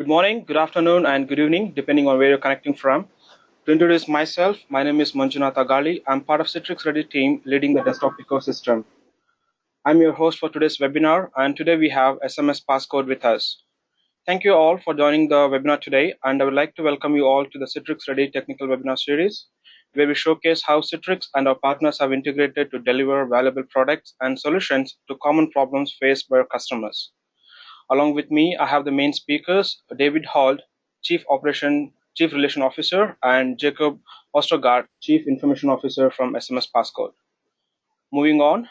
Good morning, good afternoon, and good evening, depending on where you're connecting from. To introduce myself, my name is Manjunath Agali. I'm part of Citrix Ready team leading the desktop ecosystem. I'm your host for today's webinar, and today we have SMS Passcode with us. Thank you all for joining the webinar today, and I would like to welcome you all to the Citrix Ready technical webinar series, where we showcase how Citrix and our partners have integrated to deliver valuable products and solutions to common problems faced by our customers. Along with me, I have the main speakers, David Holt, Chief Relation Officer, and Jacob Ostergaard, Chief Information Officer from SMS Passcode. Moving on,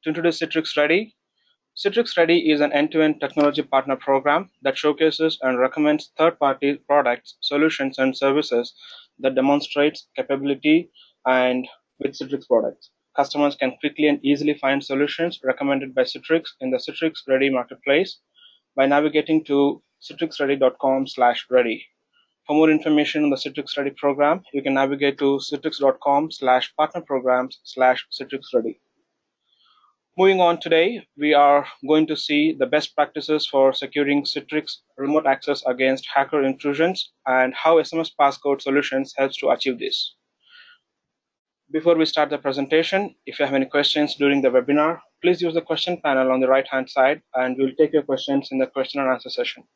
to introduce Citrix Ready. Citrix Ready is an end-to-end technology partner program that showcases and recommends third-party products, solutions, and services that demonstrates capability and with Citrix products. Customers can quickly and easily find solutions recommended by Citrix in the Citrix Ready marketplace by navigating to citrixready.com/ready. For more information on the Citrix Ready program, you can navigate to citrix.com/partnerprograms/citrixready. Moving on today, we are going to see the best practices for securing Citrix remote access against hacker intrusions and how SMS Passcode Solutions helps to achieve this. Before we start the presentation, if you have any questions during the webinar, please use the question panel on the right-hand side, and we'll take your questions in the question and answer session.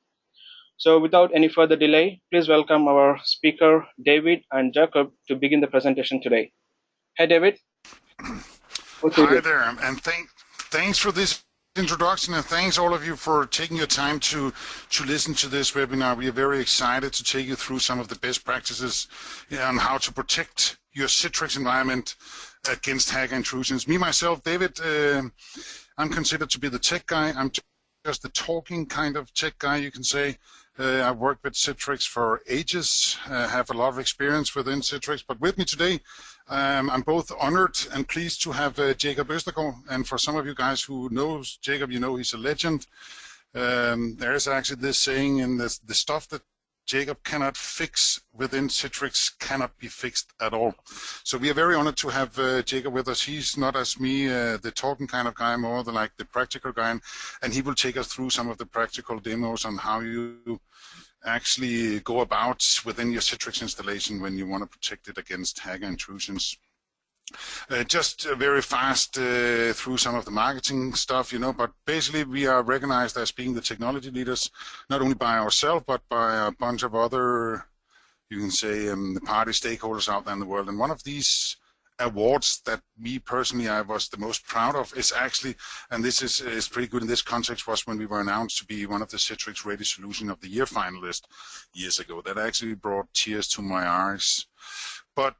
So without any further delay, please welcome our speaker, David and Jacob, to begin the presentation today. Hey, David. Hi there, and thanks for this introduction, and thanks all of you for taking your time to listen to this webinar. We are very excited to take you through some of the best practices on how to protect your Citrix environment against hacker intrusions. Me, myself, David, I'm considered to be the tech guy. I'm just the talking kind of tech guy, you can say. I've worked with Citrix for ages, have a lot of experience within Citrix, but with me today, I'm both honored and pleased to have Jacob Ostergaard. And for some of you guys who knows Jacob, you know he's a legend. There is actually this saying in the stuff that Jacob cannot fix within Citrix cannot be fixed at all. So we are very honored to have Jacob with us. He's not as me, the talking kind of guy, more than like the practical guy, and he will take us through some of the practical demos on how you actually go about within your Citrix installation when you want to protect it against hacker intrusions. Just very fast through some of the marketing stuff, but basically we are recognized as being the technology leaders, not only by ourselves, but by a bunch of other, you can say, the party stakeholders out there in the world. And one of these awards that me personally I was the most proud of is actually, and this is pretty good in this context, was when we were announced to be one of the Citrix Ready Solution of the Year finalists years ago. That actually brought tears to my eyes. But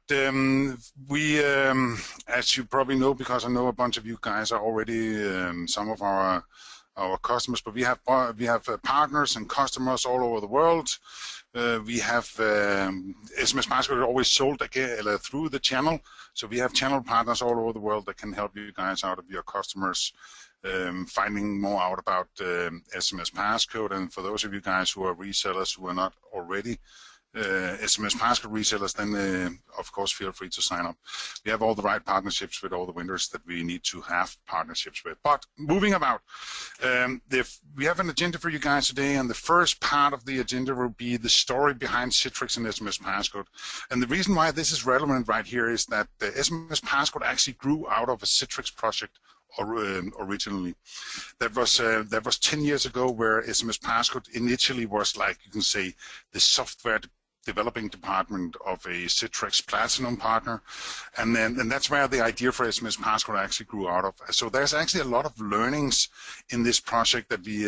we, as you probably know, because I know a bunch of you guys are already some of our customers, but we have partners and customers all over the world. We have SMS Passcode always sold through the channel, so we have channel partners all over the world that can help you guys out of your customers finding more out about SMS Passcode. And for those of you guys who are resellers who are not already SMS Passcode resellers, then of course feel free to sign up. We have all the right partnerships with all the vendors that we need to have partnerships with. But moving about, we have an agenda for you guys today, and the first part of the agenda will be the story behind Citrix and SMS Passcode. And the reason why this is relevant right here is that the SMS Passcode actually grew out of a Citrix project originally. That was 10 years ago, where SMS Passcode initially was, like you can say, the software developing department of a Citrix Platinum partner, and that's where the idea for SMS Passcode actually grew out of. So there's actually a lot of learnings in this project that we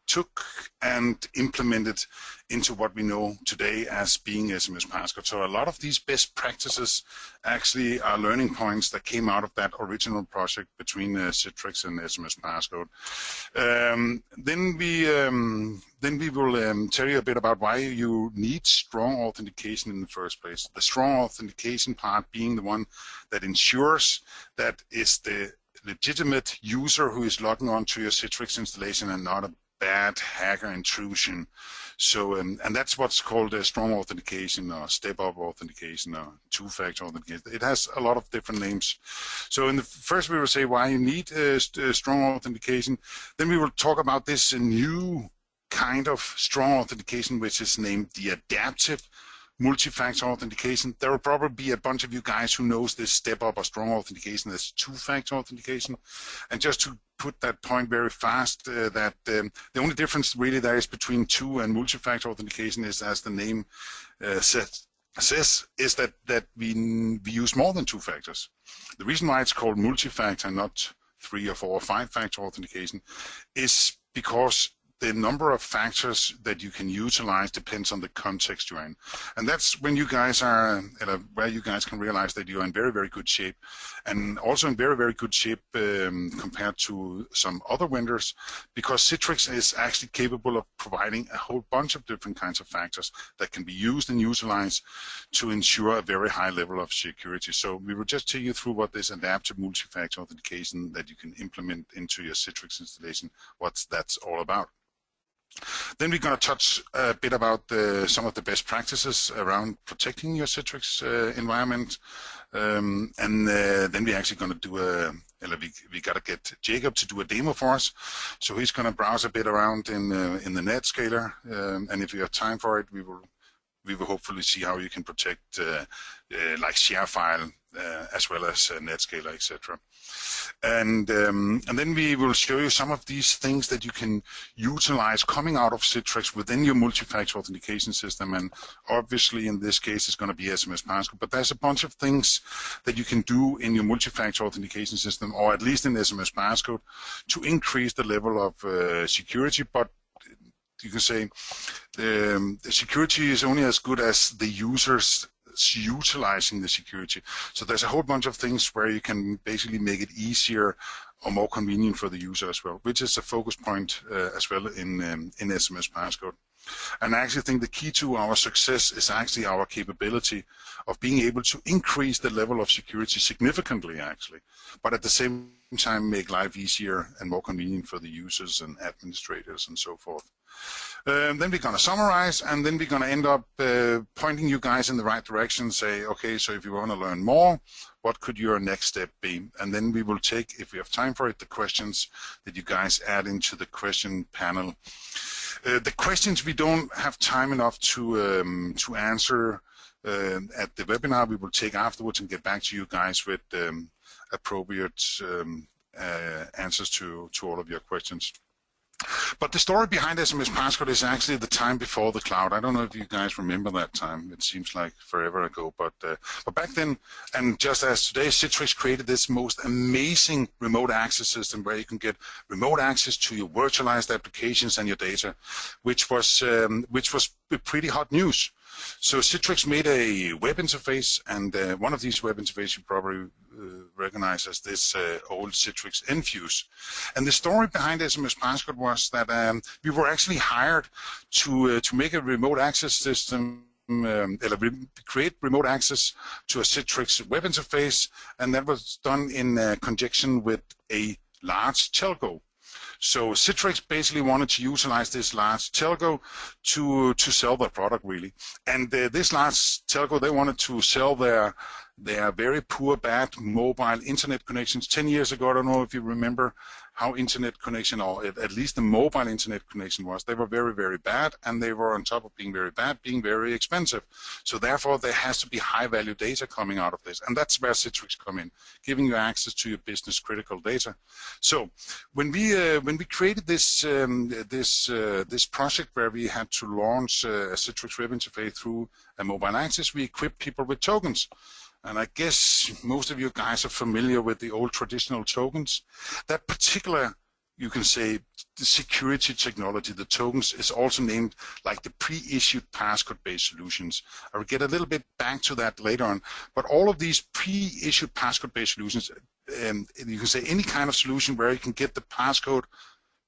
took and implemented into what we know today as being SMS Passcode. So a lot of these best practices actually are learning points that came out of that original project between Citrix and SMS Passcode. Then we will tell you a bit about why you need strong authentication in the first place. The strong authentication part being the one that ensures that it's the legitimate user who is logging on to your Citrix installation and not a bad hacker intrusion. So, and that's what's called a strong authentication or step-up authentication or two-factor authentication. It has a lot of different names. So in the first we will say why you need strong authentication. Then we will talk about this new kind of strong authentication, which is named the adaptive multi-factor authentication. There will probably be a bunch of you guys who knows this step up or strong authentication as two-factor authentication. And just to put that point very fast, that the only difference really there is between two and multi-factor authentication is, as the name says, is that we use more than two factors. The reason why it's called multi-factor and not 3 or 4 or 5-factor authentication is because the number of factors that you can utilize depends on the context you're in. And that's when you guys are, where you guys can realize that you're in very, very good shape, and also in very, very good shape compared to some other vendors, because Citrix is actually capable of providing a whole bunch of different kinds of factors that can be used and utilized to ensure a very high level of security. So we will just take you through what this adaptive multi-factor authentication that you can implement into your Citrix installation, what that's all about. Then we're going to touch a bit about some of the best practices around protecting your Citrix environment, and then we're actually going to do we got to get Jacob to do a demo for us. So he's going to browse a bit around in the Netscaler, and if we have time for it, we will hopefully see how you can protect like ShareFile as well as Netscaler, etc. And then we will show you some of these things that you can utilize coming out of Citrix within your multi-factor authentication system. And obviously, in this case, it's going to be SMS Passcode. But there's a bunch of things that you can do in your multi-factor authentication system, or at least in SMS Passcode, to increase the level of security. But you can say the security is only as good as the users utilizing the security. So there's a whole bunch of things where you can basically make it easier or more convenient for the user as well, which is a focus point as well in SMS Passcode. And I actually think the key to our success is actually our capability of being able to increase the level of security significantly, actually, but at the same time make life easier and more convenient for the users and administrators and so forth. Then we're going to summarize, and then we're going to end up pointing you guys in the right direction, say, okay, so if you want to learn more, what could your next step be? And then we will take, if we have time for it, the questions that you guys add into the question panel. The questions we don't have time enough to answer at the webinar, we will take afterwards and get back to you guys with appropriate answers to all of your questions. But the story behind SMS Passcode is actually the time before the cloud. I don't know if you guys remember that time. It seems like forever ago. But back then, and just as today, Citrix created this most amazing remote access system where you can get remote access to your virtualized applications and your data, which was pretty hot news. So Citrix made a web interface, and one of these web interfaces you probably recognize as this old Citrix Enfuse. And the story behind SMS Passcode was that we were actually hired to make a remote access system, create remote access to a Citrix web interface, and that was done in conjunction with a large telco. So Citrix basically wanted to utilize this large telco to sell their product, really. And this large telco, they wanted to sell their very poor, bad mobile internet connections. 10 years ago, I don't know if you remember how internet connection, or at least the mobile internet connection was. They were very, very bad, and they were, on top of being very bad, being very expensive. So therefore, there has to be high-value data coming out of this, and that's where Citrix come in, giving you access to your business-critical data. So when we created this this project where we had to launch a Citrix web interface through a mobile access, we equipped people with tokens. And I guess most of you guys are familiar with the old traditional tokens. That particular, you can say, the security technology, the tokens, is also named like the pre-issued passcode-based solutions. I will get a little bit back to that later on. But all of these pre-issued passcode-based solutions, you can say any kind of solution where you can get the passcode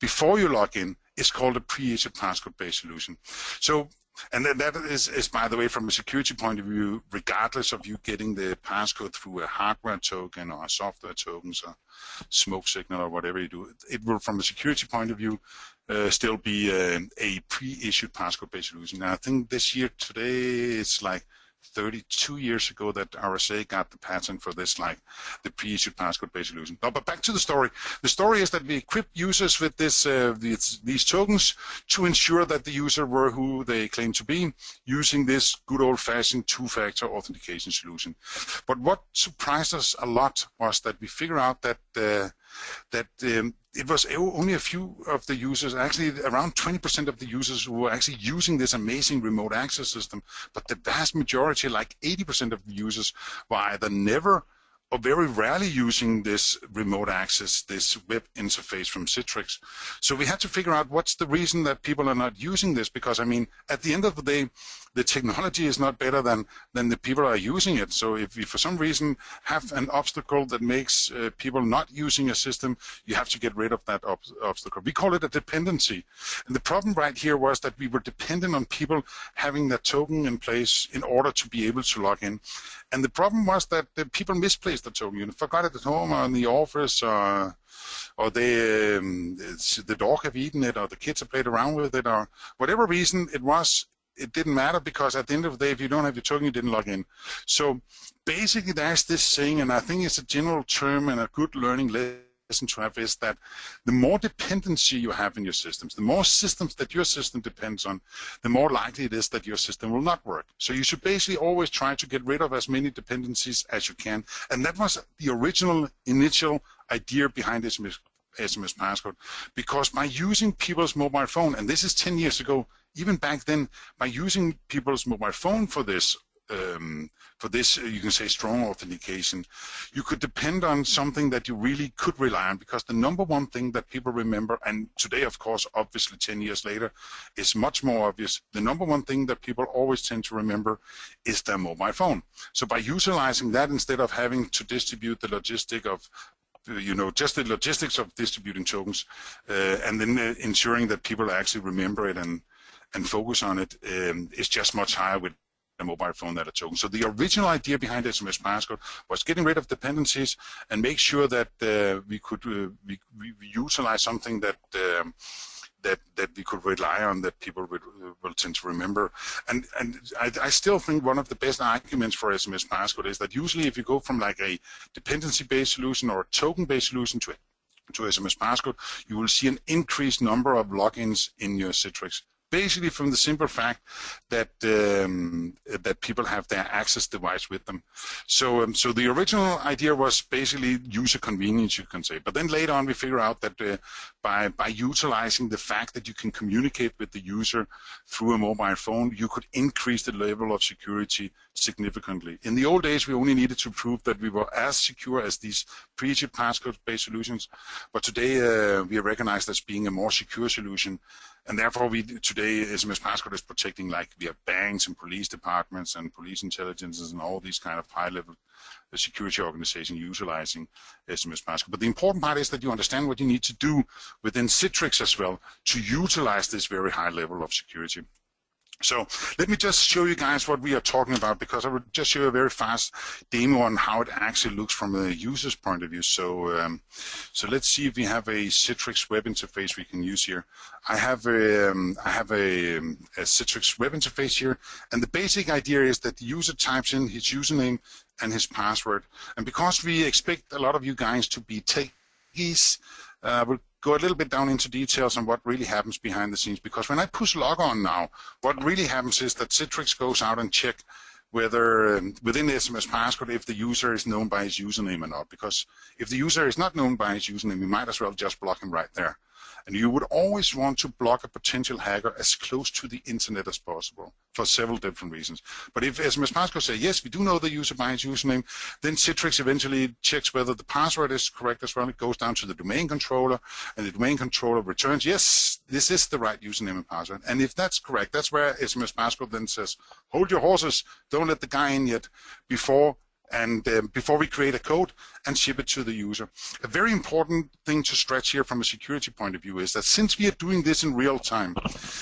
before you log in, is called a pre-issued passcode-based solution. So, and that is, by the way, from a security point of view, regardless of you getting the passcode through a hardware token or a software token, so smoke signal or whatever you do, it will, from a security point of view, still be a pre-issued passcode-based solution. Now, I think this year, today, it's like 32 years ago that RSA got the patent for this, like the pre-issued passcode-based solution. No, but back to the story. The story is that we equip users with these tokens to ensure that the user were who they claim to be, using this good old-fashioned two-factor authentication solution. But what surprised us a lot was that we figured out that it was only a few of the users, actually around 20% of the users, who were actually using this amazing remote access system, but the vast majority, like 80% of the users, were either never or very rarely using this remote access, this web interface from Citrix. So we had to figure out what's the reason that people are not using this, because I mean, at the end of the day, the technology is not better than the people are using it. So if you for some reason have an obstacle that makes people not using a system, you have to get rid of that obstacle. We call it a dependency. And the problem right here was that we were dependent on people having that token in place in order to be able to log in. And the problem was that the people misplaced the token. You forgot it at home or in the office, or the dog have eaten it, or the kids have played around with it, or whatever reason it was. It didn't matter, because at the end of the day, if you don't have your token, you didn't log in. So basically, there's this saying, and I think it's a general term and a good learning lesson to have, is that the more dependency you have in your systems, the more systems that your system depends on, the more likely it is that your system will not work. So you should basically always try to get rid of as many dependencies as you can. And that was the original initial idea behind SMS Passcode, because by using people's mobile phone, and this is 10 years ago, even back then, by using people's mobile phone for this, you can say strong authentication, you could depend on something that you really could rely on, because the number one thing that people remember, and today, of course, obviously 10 years later, is much more obvious. The number one thing that people always tend to remember is their mobile phone. So by utilizing that, instead of having to distribute the logistic of just the logistics of distributing tokens, and then ensuring that people actually remember it and focus on it, is just much higher with a mobile phone than a token. So the original idea behind SMS Passcode was getting rid of dependencies and make sure that we could we utilize something that we could rely on, that people will tend to remember. And I still think one of the best arguments for SMS Passcode is that usually if you go from like a dependency-based solution or a token-based solution to SMS Passcode, you will see an increased number of logins in your Citrix. Basically from the simple fact that that people have their access device with them. So the original idea was basically user convenience, you can say. But then later on we figure out that by utilizing the fact that you can communicate with the user through a mobile phone, you could increase the level of security significantly. In the old days, we only needed to prove that we were as secure as these pre-issued passcode-based solutions. But today we are recognized as being a more secure solution. And therefore, today, SMS Passcode is protecting, like, we have banks and police departments and police intelligences and all these kind of high-level security organizations utilizing SMS Passcode. But the important part is that you understand what you need to do within Citrix as well to utilize this very high level of security. So let me just show you guys what we are talking about, because I will just show you a very fast demo on how it actually looks from a user's point of view. So so let's see if we have a Citrix web interface we can use here. I have a Citrix web interface here, and the basic idea is that the user types in his username and his password. And because we expect a lot of you guys to be techies, we'll go a little bit down into details on what really happens behind the scenes, because when I push log on now, what really happens is that Citrix goes out and check whether within the SMS Passcode if the user is known by his username or not, because if the user is not known by his username, we might as well just block him right there. And you would always want to block a potential hacker as close to the internet as possible for several different reasons. But if SMS Passcode says, yes, we do know the user by his username, then Citrix eventually checks whether the password is correct as well. It goes down to the domain controller, and the domain controller returns, yes, this is the right username and password. And if that's correct, that's where SMS Passcode then says, hold your horses, don't let the guy in yet, before and before we create a code and ship it to the user. A very important thing to stretch here from a security point of view is that since we are doing this in real time,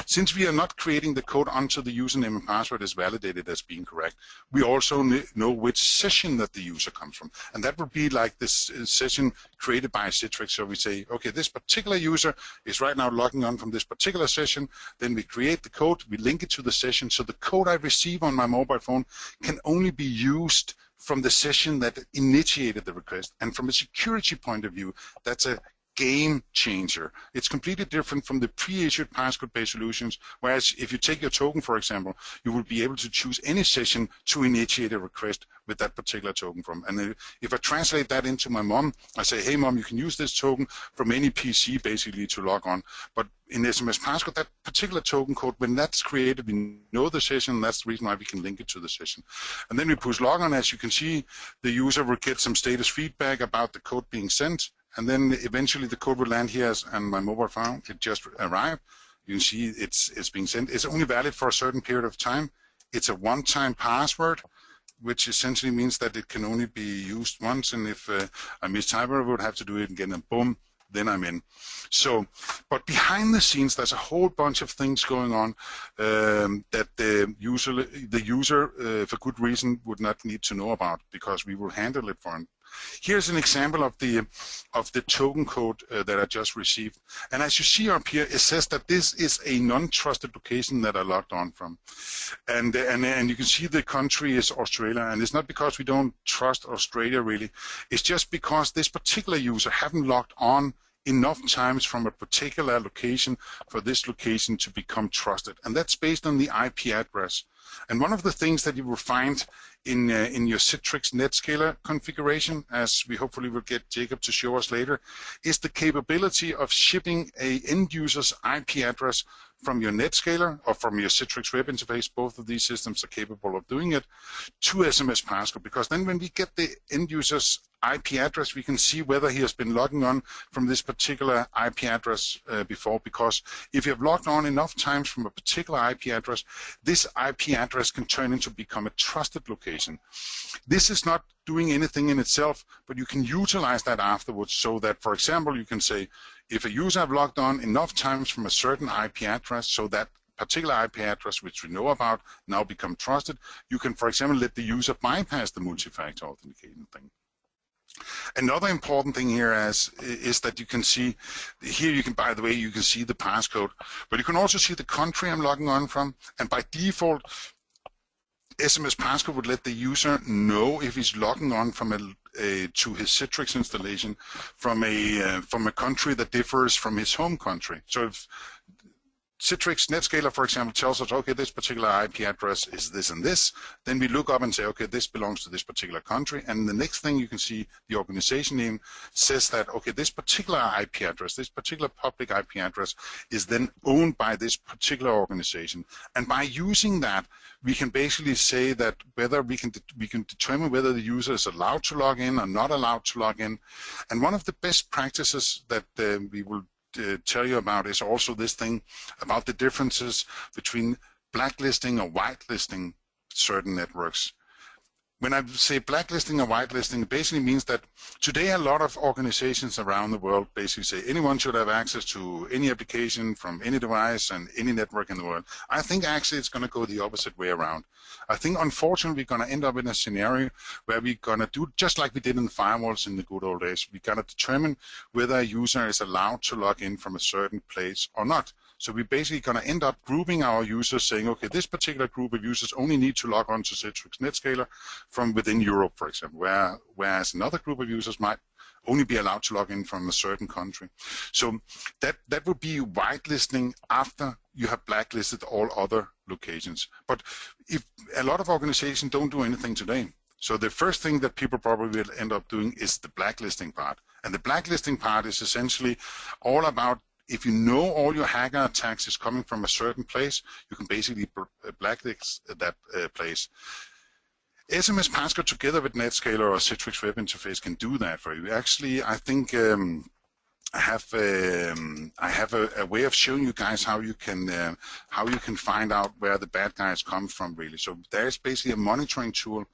since we are not creating the code until the username and password is validated as being correct, we also know which session that the user comes from. And that would be like this session created by Citrix. So we say, okay, this particular user is right now logging on from this particular session. Then we create the code, we link it to the session. So the code I receive on my mobile phone can only be used from the session that initiated the request. And from a security point of view, that's a game changer. It's completely different from the pre-issued passcode-based solutions, whereas if you take your token, for example, you will be able to choose any session to initiate a request with that particular token from. And if I translate that into my mom, I say, hey mom, you can use this token from any PC basically to log on. But in SMS Passcode, that particular token code, when that's created, we know the session, and that's the reason why we can link it to the session. And then we push log on. As you can see, the user will get some status feedback about the code being sent. And then eventually the code will land here on my mobile phone. It just arrived. You can see it's being sent. It's only valid for a certain period of time. It's a one-time password, which essentially means that it can only be used once. And if I mistype it, I would have to do it again, and boom, then I'm in. So, but behind the scenes, there's a whole bunch of things going on that the user, for good reason, would not need to know about, because we will handle it for him. Here's an example of the token code that I just received. And as you see up here, it says that this is a non-trusted location that I logged on from. And you can see the country is Australia. And it's not because we don't trust Australia, really. It's just because this particular user haven't logged on enough times from a particular location for this location to become trusted. And that's based on the IP address. And one of the things that you will find in your Citrix Netscaler configuration, as we hopefully will get Jacob to show us later, is the capability of shipping a end user's IP address from your Netscaler or from your Citrix web interface. Both of these systems are capable of doing it to SMS Passcode, because then when we get the end user's IP address, we can see whether he has been logging on from this particular IP address before, because if you have logged on enough times from a particular IP address, this IP address can turn into become a trusted location. This is not doing anything in itself, but you can utilize that afterwards, so that, for example, you can say, if a user have logged on enough times from a certain IP address, so that particular IP address which we know about now become trusted, you can, for example, let the user bypass the multi-factor authentication thing. Another important thing here is that you can see here, you can, by the way, you can see the passcode, but you can also see the country I'm logging on from, and by default SMS Passcode would let the user know if he's logging on from to his Citrix installation from a country that differs from his home country. So if Citrix Netscaler, for example, tells us, okay, this particular IP address is this and this, then we look up and say, okay, this belongs to this particular country, and the next thing you can see, the organization name says that, okay, this particular IP address, this particular public IP address is then owned by this particular organization. And by using that, we can basically say that whether we can determine whether the user is allowed to log in or not allowed to log in. And one of the best practices that we will tell you about is also this thing about the differences between blacklisting or whitelisting certain networks. When I say blacklisting or whitelisting, it basically means that today a lot of organizations around the world basically say anyone should have access to any application from any device and any network in the world. I think actually it's going to go the opposite way around. I think unfortunately we're going to end up in a scenario where we're going to do just like we did in the firewalls in the good old days. We're going to determine whether a user is allowed to log in from a certain place or not. So we're basically going to end up grouping our users, saying, okay, this particular group of users only need to log on to Citrix Netscaler from within Europe, for example, whereas another group of users might only be allowed to log in from a certain country. So that would be whitelisting after you have blacklisted all other locations. But if a lot of organizations don't do anything today, so the first thing that people probably will end up doing is the blacklisting part. And the blacklisting part is essentially all about, if you know all your hacker attacks is coming from a certain place, you can basically blacklist that place. SMS Passcode together with Netscaler or Citrix web interface can do that for you. Actually, I think I have a way of showing you guys how you can find out where the bad guys come from, really. So there's basically a monitoring tool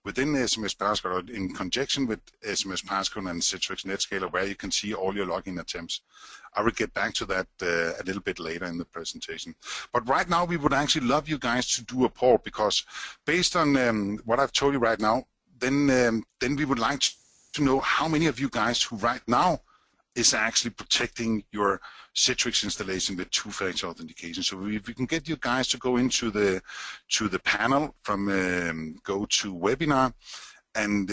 within SMS Passcode, or in conjunction with SMS Passcode and Citrix Netscaler, where you can see all your login attempts. I will get back to that a little bit later in the presentation. But right now, we would actually love you guys to do a poll, because based on what I've told you right now, then we would like to know how many of you guys who right now is actually protecting your Citrix installation with two-factor authentication. So if we can get you guys to go into the panel from go to webinar and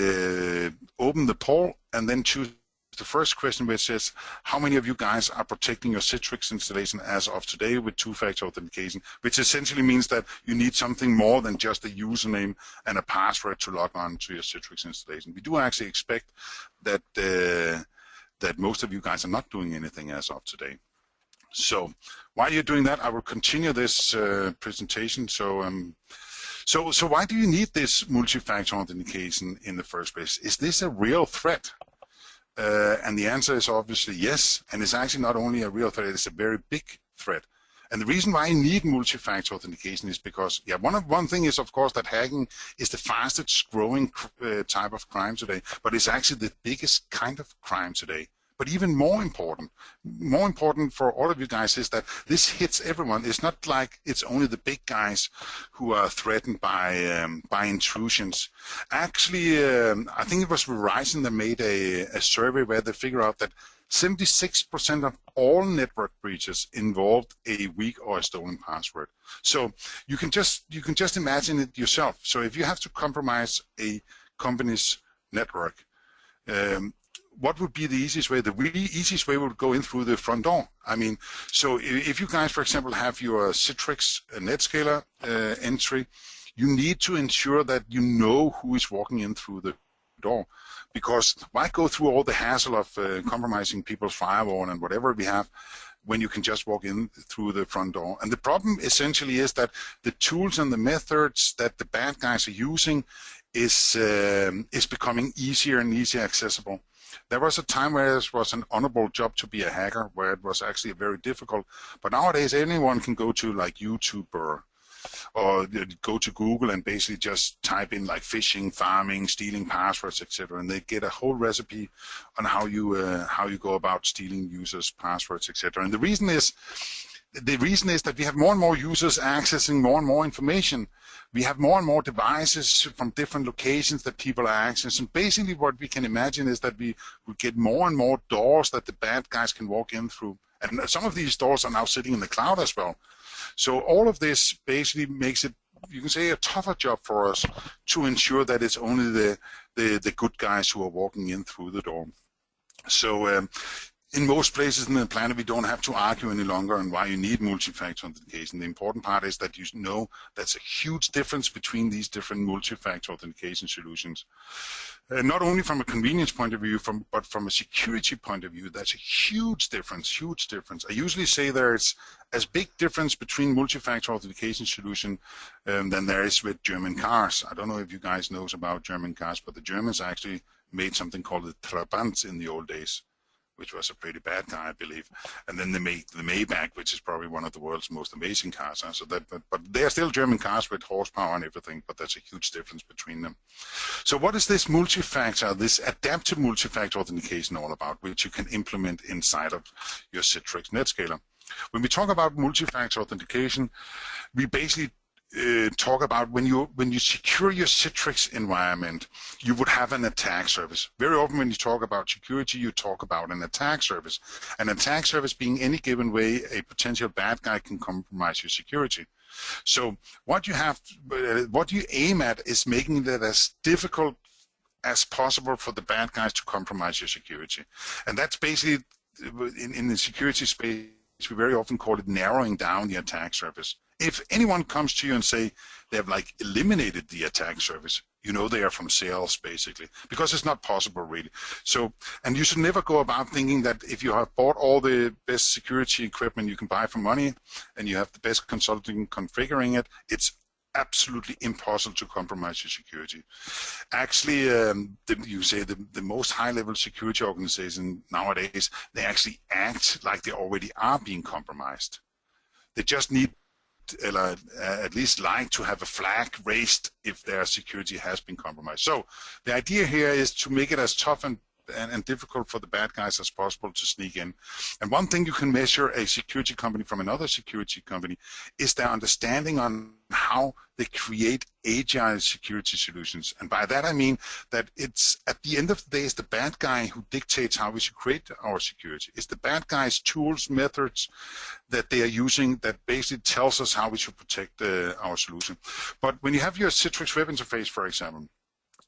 open the poll, and then choose the first question, which says how many of you guys are protecting your Citrix installation as of today with two-factor authentication, which essentially means that you need something more than just a username and a password to log on to your Citrix installation. We do actually expect that that most of you guys are not doing anything as of today. So while you're doing that, I will continue this presentation. So why do you need this multi-factor authentication in the first place? Is this a real threat? And the answer is obviously yes, and it's actually not only a real threat, it's a very big threat. And the reason why you need multi-factor authentication is because, yeah, one thing is, of course, that hacking is the fastest growing type of crime today, but it's actually the biggest kind of crime today. But even more important for all of you guys is that this hits everyone. It's not like it's only the big guys who are threatened by intrusions. Actually, I think it was Verizon that made a survey where they figured out that 76% of all network breaches involved a weak or a stolen password. So you can just imagine it yourself. So if you have to compromise a company's network, what would be the easiest way? The really easiest way would go in through the front door. I mean, so if you guys, for example, have your Citrix Netscaler entry, you need to ensure that you know who is walking in through the door. Because why go through all the hassle of compromising people's firewall and whatever we have when you can just walk in through the front door? And the problem essentially is that the tools and the methods that the bad guys are using is becoming easier and easier accessible. There was a time where it was an honorable job to be a hacker, where it was actually very difficult. But nowadays, anyone can go to like YouTube or go to Google and basically just type in like phishing, farming, stealing passwords, etc., and they get a whole recipe on how you go about stealing users' passwords, etc. And the reason is that we have more and more users accessing more and more information. We have more and more devices from different locations that people are accessing. Basically, what we can imagine is that we will get more and more doors that the bad guys can walk in through. And some of these doors are now sitting in the cloud as well. So all of this basically makes it, you can say, a tougher job for us to ensure that it's only the good guys who are walking in through the door. So in most places in the planet, we don't have to argue any longer on why you need multi-factor authentication. The important part is that you know that's a huge difference between these different multi-factor authentication solutions. Not only from a convenience point of view, but from a security point of view, that's a huge difference, huge difference. I usually say there's as big difference between multi-factor authentication solution than there is with German cars. I don't know if you guys know about German cars, but the Germans actually made something called the Trabant in the old days, which was a pretty bad car, I believe. And then they made the Maybach, which is probably one of the world's most amazing cars. So that, but they are still German cars with horsepower and everything, but there's a huge difference between them. So what is this multi-factor, this adaptive multi-factor authentication all about, which you can implement inside of your Citrix Netscaler? When we talk about multi-factor authentication, we basically talk about when you secure your Citrix environment, you would have an attack surface. Very often when you talk about security, you talk about an attack surface. An attack surface being any given way a potential bad guy can compromise your security. So what you aim at is making that as difficult as possible for the bad guys to compromise your security. And that's basically, in the security space, we very often call it narrowing down the attack surface. If anyone comes to you and say they have like eliminated the attack surface, you know they are from sales basically, because it's not possible really. So, and you should never go about thinking that if you have bought all the best security equipment you can buy for money and you have the best consulting configuring it, it's absolutely impossible to compromise your security. Actually, you say the most high-level security organization nowadays, they actually act like they already are being compromised. They just need at least like to have a flag raised if their security has been compromised. So the idea here is to make it as tough and difficult for the bad guys as possible to sneak in. And one thing you can measure a security company from another security company is their understanding on how they create agile security solutions. And by that I mean that it's, at the end of the day, it's the bad guy who dictates how we should create our security. It's the bad guy's tools, methods that they are using that basically tells us how we should protect our solution. But when you have your Citrix web interface, for example,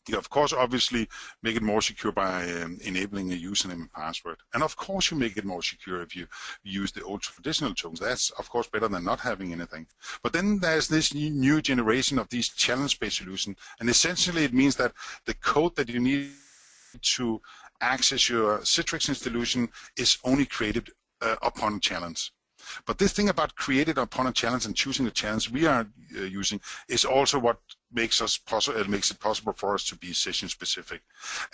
you of course obviously make it more secure by enabling a username and password. And of course you make it more secure if you use the old traditional tokens. That's of course better than not having anything. But then there's this new generation of these challenge-based solutions, and essentially it means that the code that you need to access your Citrix installation is only created upon a challenge. But this thing about created upon a challenge and choosing the challenge we are using is also what makes it possible for us to be session specific.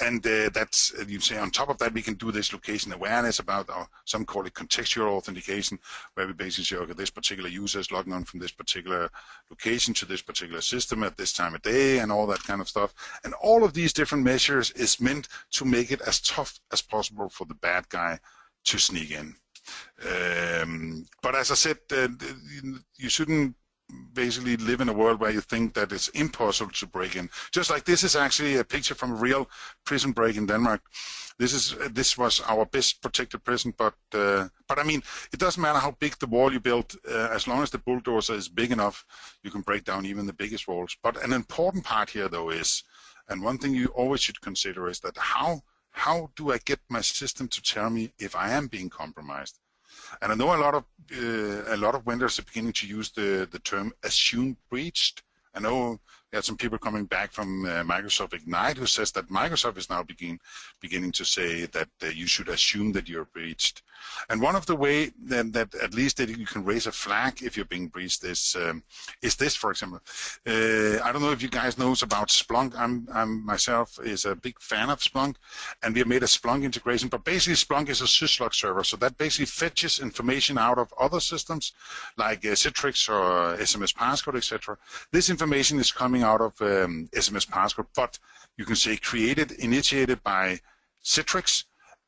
And that's, you say, on top of that, we can do this location awareness about some call it contextual authentication, where we basically say, okay, this particular user is logging on from this particular location to this particular system at this time of day, and all that kind of stuff. And all of these different measures is meant to make it as tough as possible for the bad guy to sneak in. But as I said, you shouldn't basically live in a world where you think that it's impossible to break in. Just like this is actually a picture from a real prison break in Denmark. This was our best protected prison, but I mean, it doesn't matter how big the wall you build, as long as the bulldozer is big enough, you can break down even the biggest walls. But an important part here, though, is, and one thing you always should consider is that how do I get my system to tell me if I am being compromised? And I know a lot of vendors are beginning to use the term assume breached. I know we had some people coming back from Microsoft Ignite who says that Microsoft is now beginning to say that you should assume that you're breached. And one of the way that at least that you can raise a flag if you're being breached is this, for example. I don't know if you guys know about Splunk. I'm myself is a big fan of Splunk, and we have made a Splunk integration. But basically, Splunk is a syslog server, so that basically fetches information out of other systems like Citrix or SMS Passcode, etc. This information is coming out of SMS Passcode, but you can say created, initiated by Citrix,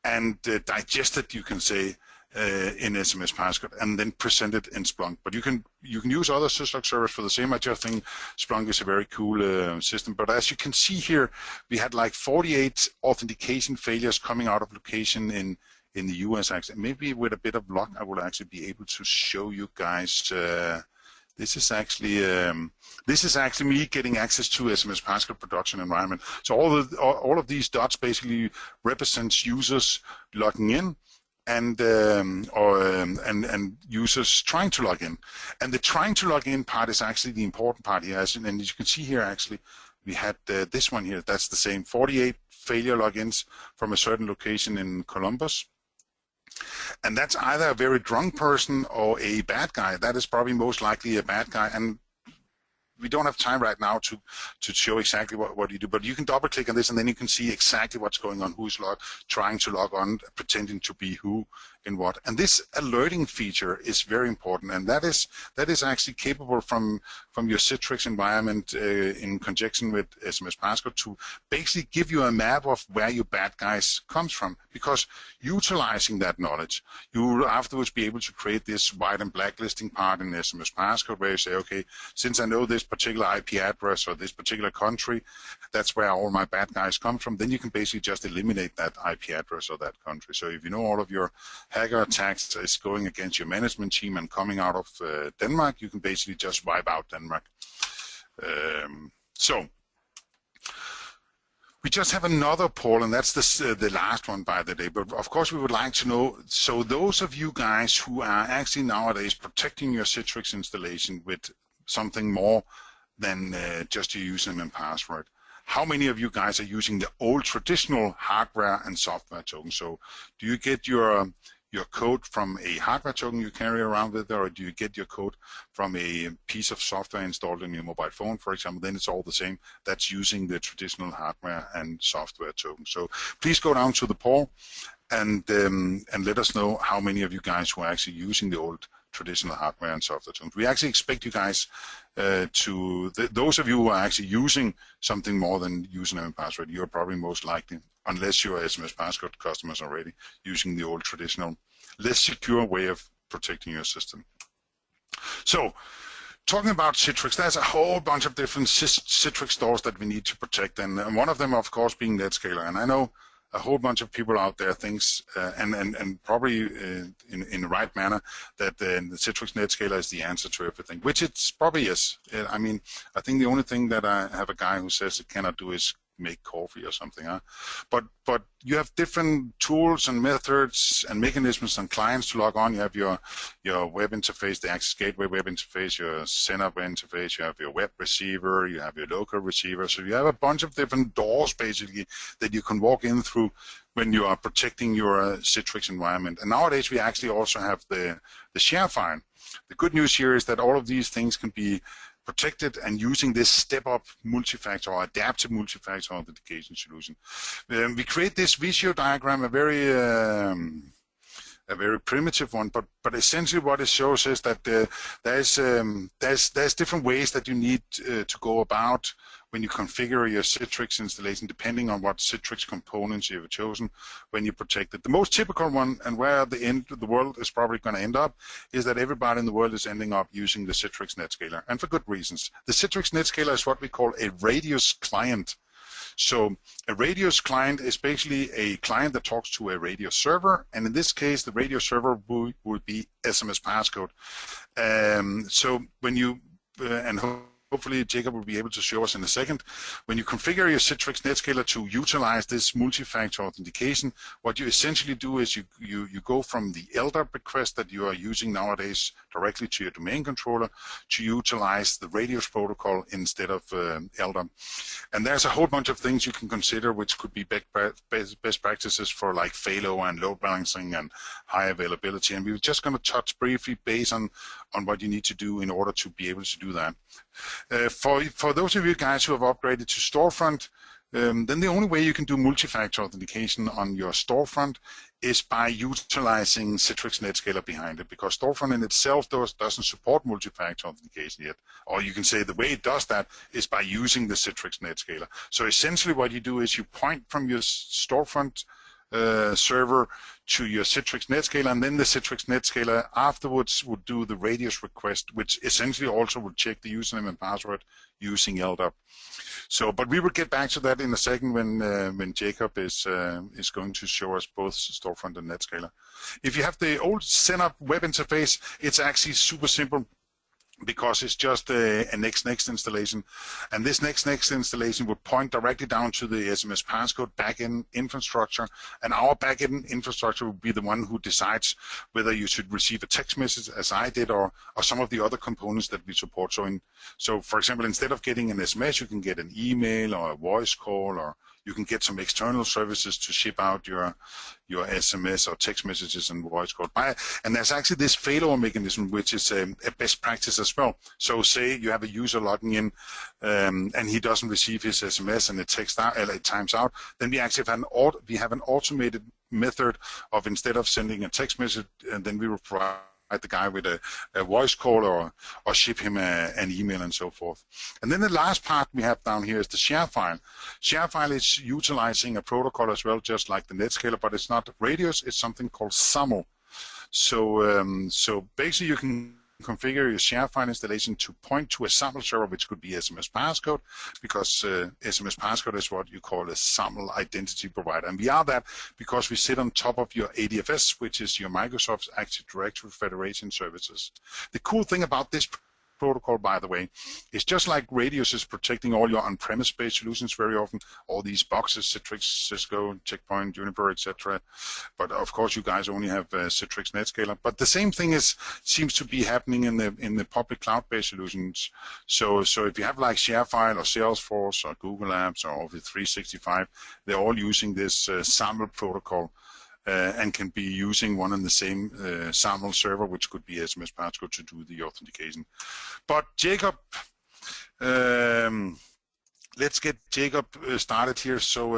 and digested, you can say, in SMS Passcode, and then presented in Splunk. But you can use other syslog servers for the same. I just think Splunk is a very cool system. But as you can see here, we had like 48 authentication failures coming out of location in the US. Actually, maybe with a bit of luck, I will actually be able to show you guys. This is actually me getting access to SMS Passcode production environment. So all of these dots basically represents users logging in and users trying to log in. And the trying to log in part is actually the important part here. And as you can see here, actually, we had this one here. That's the same 48 failure logins from a certain location in Columbus. And that's either a very drunk person or a bad guy. That is probably most likely a bad guy. And we don't have time right now to show exactly what you do, but you can double click on this and then you can see exactly what's going on, who's trying to log on, pretending to be who in what. And this alerting feature is very important, and that is actually capable from your Citrix environment in conjunction with SMS Passcode to basically give you a map of where your bad guys comes from, because utilizing that knowledge, you will afterwards be able to create this white and blacklisting part in SMS Passcode where you say, okay, since I know this particular IP address or this particular country, that's where all my bad guys come from, then you can basically just eliminate that IP address or that country. So if you know all of your hacker attacks is going against your management team and coming out of Denmark, you can basically just wipe out Denmark. So we just have another poll, and that's the last one by the day. But of course, we would like to know, so those of you guys who are actually nowadays protecting your Citrix installation with something more than just your username and password, how many of you guys are using the old traditional hardware and software token? So do you get your code from a hardware token you carry around with, or do you get your code from a piece of software installed in your mobile phone, for example? Then it's all the same. That's using the traditional hardware and software token. So please go down to the poll and let us know how many of you guys who are actually using the old traditional hardware and software tools. We actually expect you guys those of you who are actually using something more than username and password, you're probably most likely, unless you're SMS Passcode customers already, using the old traditional, less secure way of protecting your system. So, talking about Citrix, there's a whole bunch of different Citrix stores that we need to protect, and one of them, of course, being Netscaler. And I know a whole bunch of people out there thinks, and probably in the right manner, that the Citrix Netscaler is the answer to everything, which it probably is. I mean, I think the only thing that I have a guy who says it cannot do is make coffee or something, huh? But you have different tools and methods and mechanisms and clients to log on. You have your web interface, the Access Gateway web interface, your setup interface, you have your web receiver, you have your local receiver. So you have a bunch of different doors basically that you can walk in through when you are protecting your Citrix environment. And nowadays we actually also have the share file. The good news here is that all of these things can be protected and using this step-up multifactor or adaptive multifactor authentication solution. We create this visual diagram, a very primitive one, but essentially what it shows is that there's different ways that you need to go about when you configure your Citrix installation, depending on what Citrix components you've chosen when you protect it. The most typical one, and where the world is probably going to end up, is that everybody in the world is ending up using the Citrix Netscaler, and for good reasons. The Citrix Netscaler is what we call a radius client. So a radius client is basically a client that talks to a radio server, and in this case, the radio server would be SMS Passcode. So when you hopefully Jacob will be able to show us in a second. When you configure your Citrix Netscaler to utilize this multi-factor authentication, what you essentially do is you go from the LDAP request that you are using nowadays directly to your domain controller to utilize the radius protocol instead of LDAP. And there's a whole bunch of things you can consider, which could be best practices for like failover and load balancing and high availability. And we're just going to touch briefly base on what you need to do in order to be able to do that. For those of you guys who have upgraded to Storefront, then the only way you can do multi-factor authentication on your Storefront is by utilizing Citrix Netscaler behind it, because Storefront in itself doesn't support multi-factor authentication yet. Or you can say the way it does that is by using the Citrix Netscaler. So essentially what you do is you point from your Storefront server to your Citrix Netscaler, and then the Citrix Netscaler afterwards would do the radius request, which essentially also would check the username and password using LDAP. So, but we will get back to that in a second when Jacob is going to show us both Storefront and Netscaler. If you have the old setup web interface, it's actually super simple, because it's just a next installation, and this next installation would point directly down to the SMS Passcode backend infrastructure, and our backend infrastructure would be the one who decides whether you should receive a text message, as I did, or some of the other components that we support. So for example, instead of getting an SMS, you can get an email or a voice call, or you can get some external services to ship out your SMS or text messages and voice call. And there's actually this failover mechanism, which is a best practice as well. So say you have a user logging in and he doesn't receive his SMS and it times out, then we actually have an automated method of, instead of sending a text message, and then we will provide the guy with a voice call or ship him an email and so forth. And then the last part we have down here is the share file. Share file is utilizing a protocol as well, just like the Netscaler, but it's not radius, it's something called SAML. So basically you can configure your share file installation to point to a SAML server, which could be SMS Passcode, because SMS Passcode is what you call a SAML identity provider. And we are that because we sit on top of your ADFS, which is your Microsoft's Active Directory Federation services. The cool thing about this protocol, by the way, is just like Radius is protecting all your on-premise based solutions very often, all these boxes, Citrix, Cisco, Checkpoint, Juniper, etc. But of course, you guys only have Citrix Netscaler. But the same thing seems to be happening in the public cloud-based solutions. So if you have like ShareFile or Salesforce or Google Apps or Office 365, they're all using this SAML protocol. And can be using one and the same SAML server, which could be SMS Passcode, to do the authentication. But Jacob, let's get Jacob started here. So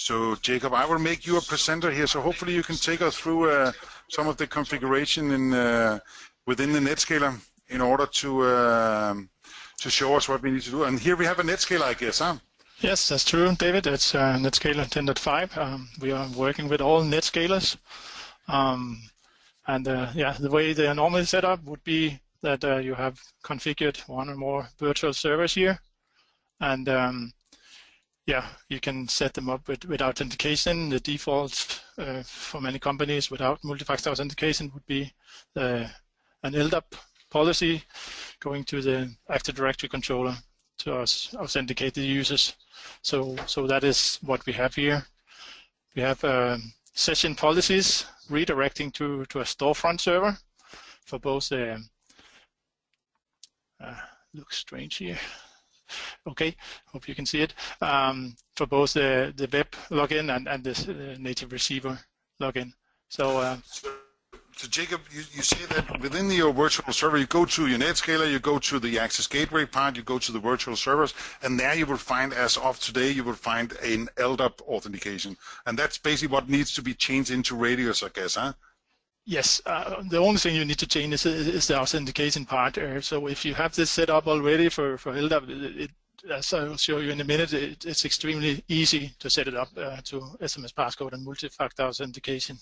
So Jacob, I will make you a presenter here, so hopefully you can take us through some of the configuration within the Netscaler in order to show us what we need to do. And here we have a Netscaler, I guess, huh? Yes, that's true, David. It's Netscaler 10.5. We are working with all Netscalers. The way they are normally set up would be that you have configured one or more virtual servers here. And you can set them up with authentication. The default for many companies without multifactor authentication would be an LDAP policy going to the Active Directory controller to authenticate the users. So that is what we have here. We have session policies redirecting to a storefront server for both looks strange here. Okay, hope you can see it. For both the web login and the native receiver login. So Jacob, you say that within your virtual server, you go to your Netscaler, you go to the Access Gateway part, you go to the virtual servers, and there you will find, as of today, you will find an LDAP authentication. And that's basically what needs to be changed into Radius, I guess, huh? Yes, the only thing you need to change is the authentication part. So if you have this set up already for LDAP, as I will show you in a minute, it's extremely easy to set it up to SMS passcode and multi-factor authentication.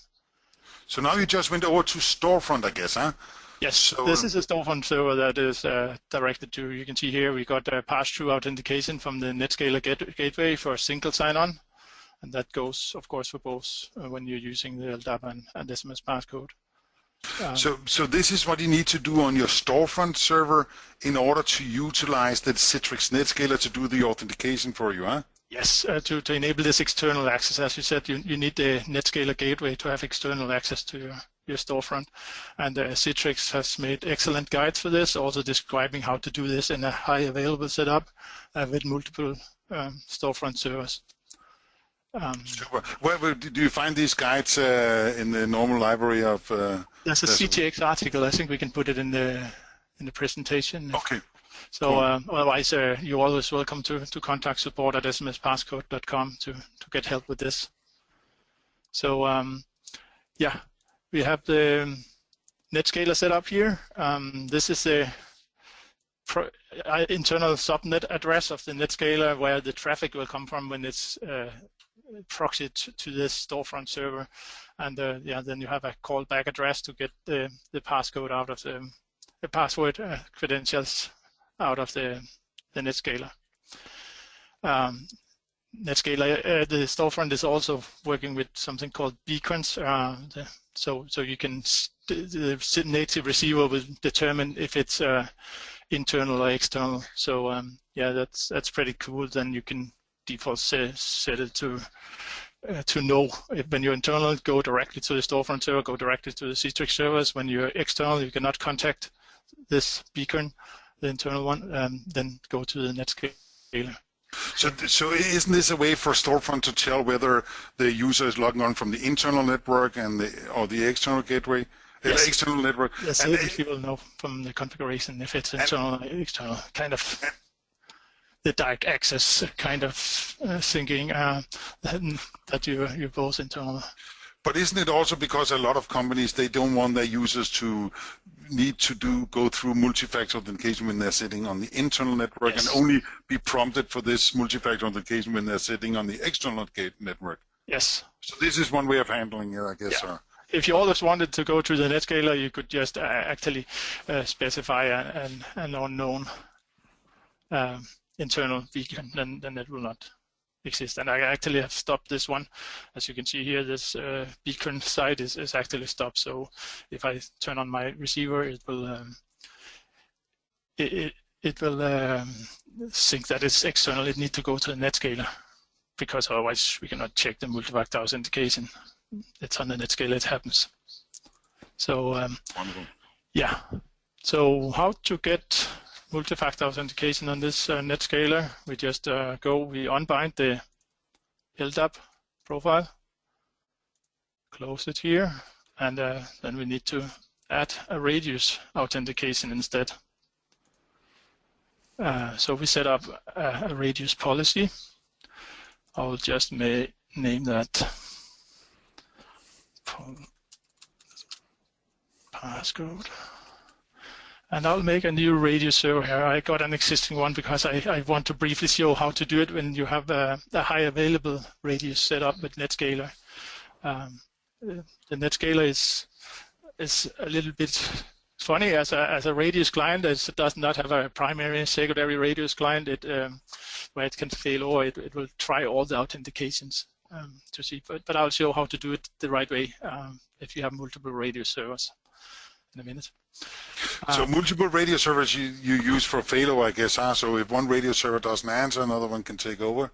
So now you just went over to storefront, I guess, huh? Yes, so this is a storefront server that is directed to, you can see here, we got pass-through authentication from the Netscaler Gateway for a single sign-on. And that goes, of course, for both when you're using the LDAP and SMS passcode. So this is what you need to do on your storefront server in order to utilize the Citrix Netscaler to do the authentication for you, huh? Yes, to enable this external access. As you said, you need the Netscaler Gateway to have external access to your storefront. And Citrix has made excellent guides for this, also describing how to do this in a high available setup with multiple storefront servers. Super. Where do you find these guides in the normal library of? There's a CTX article. I think we can put it in the presentation. Okay. So cool. Otherwise, you're always welcome to contact support at smspasscode.com to get help with this. So we have the Netscaler set up here. This is the internal subnet address of the Netscaler where the traffic will come from when it's proxied to this storefront server, and then you have a callback address to get the passcode out of the password credentials out of the Netscaler. Netscaler, the storefront is also working with something called beacons. So you can the native receiver will determine if it's internal or external. So that's pretty cool. Then you can default set it to know if when you're internal, go directly to the storefront server, go directly to the Citrix servers. When you're external, you cannot contact this beacon, the internal one, then go to the Netscaler. So isn't this a way for storefront to tell whether the user is logging on from the internal network or the external gateway? Yes. External network. Yes, if you will know from the configuration if it's internal or external, kind of the direct access kind of thinking that you're both internal. But isn't it also because a lot of companies, they don't want their users to need to go through multi-factor authentication when they're sitting on the internal network, yes, and only be prompted for this multi-factor authentication when they're sitting on the external network? Yes. So this is one way of handling it, I guess. Yeah. If you always wanted to go to the Netscaler, you could just actually specify an unknown internal beacon, then it will not exist. And I actually have stopped this one. As you can see here, this beacon site is actually stopped. So if I turn on my receiver, it will think that it's external. It needs to go to the Netscaler because otherwise we cannot check the multi-factor authentication. It's on the Netscaler, it happens. So wonderful. Yeah. So how to get multi-factor authentication on this Netscaler? We just we unbind the LDAP profile, close it here, and then we need to add a radius authentication instead. So we set up a radius policy. I'll just name name that passcode. And I'll make a new radio server here. I got an existing one because I want to briefly show how to do it when you have a high available radius set up with Netscaler. The Netscaler is a little bit funny as a radius client. It does not have a primary and secondary radius client where it can fail, or it will try all the authentications to see. But I'll show how to do it the right way if you have multiple radius servers in a minute. So multiple radio servers you use for failover, I guess. So if one radio server doesn't answer, another one can take over.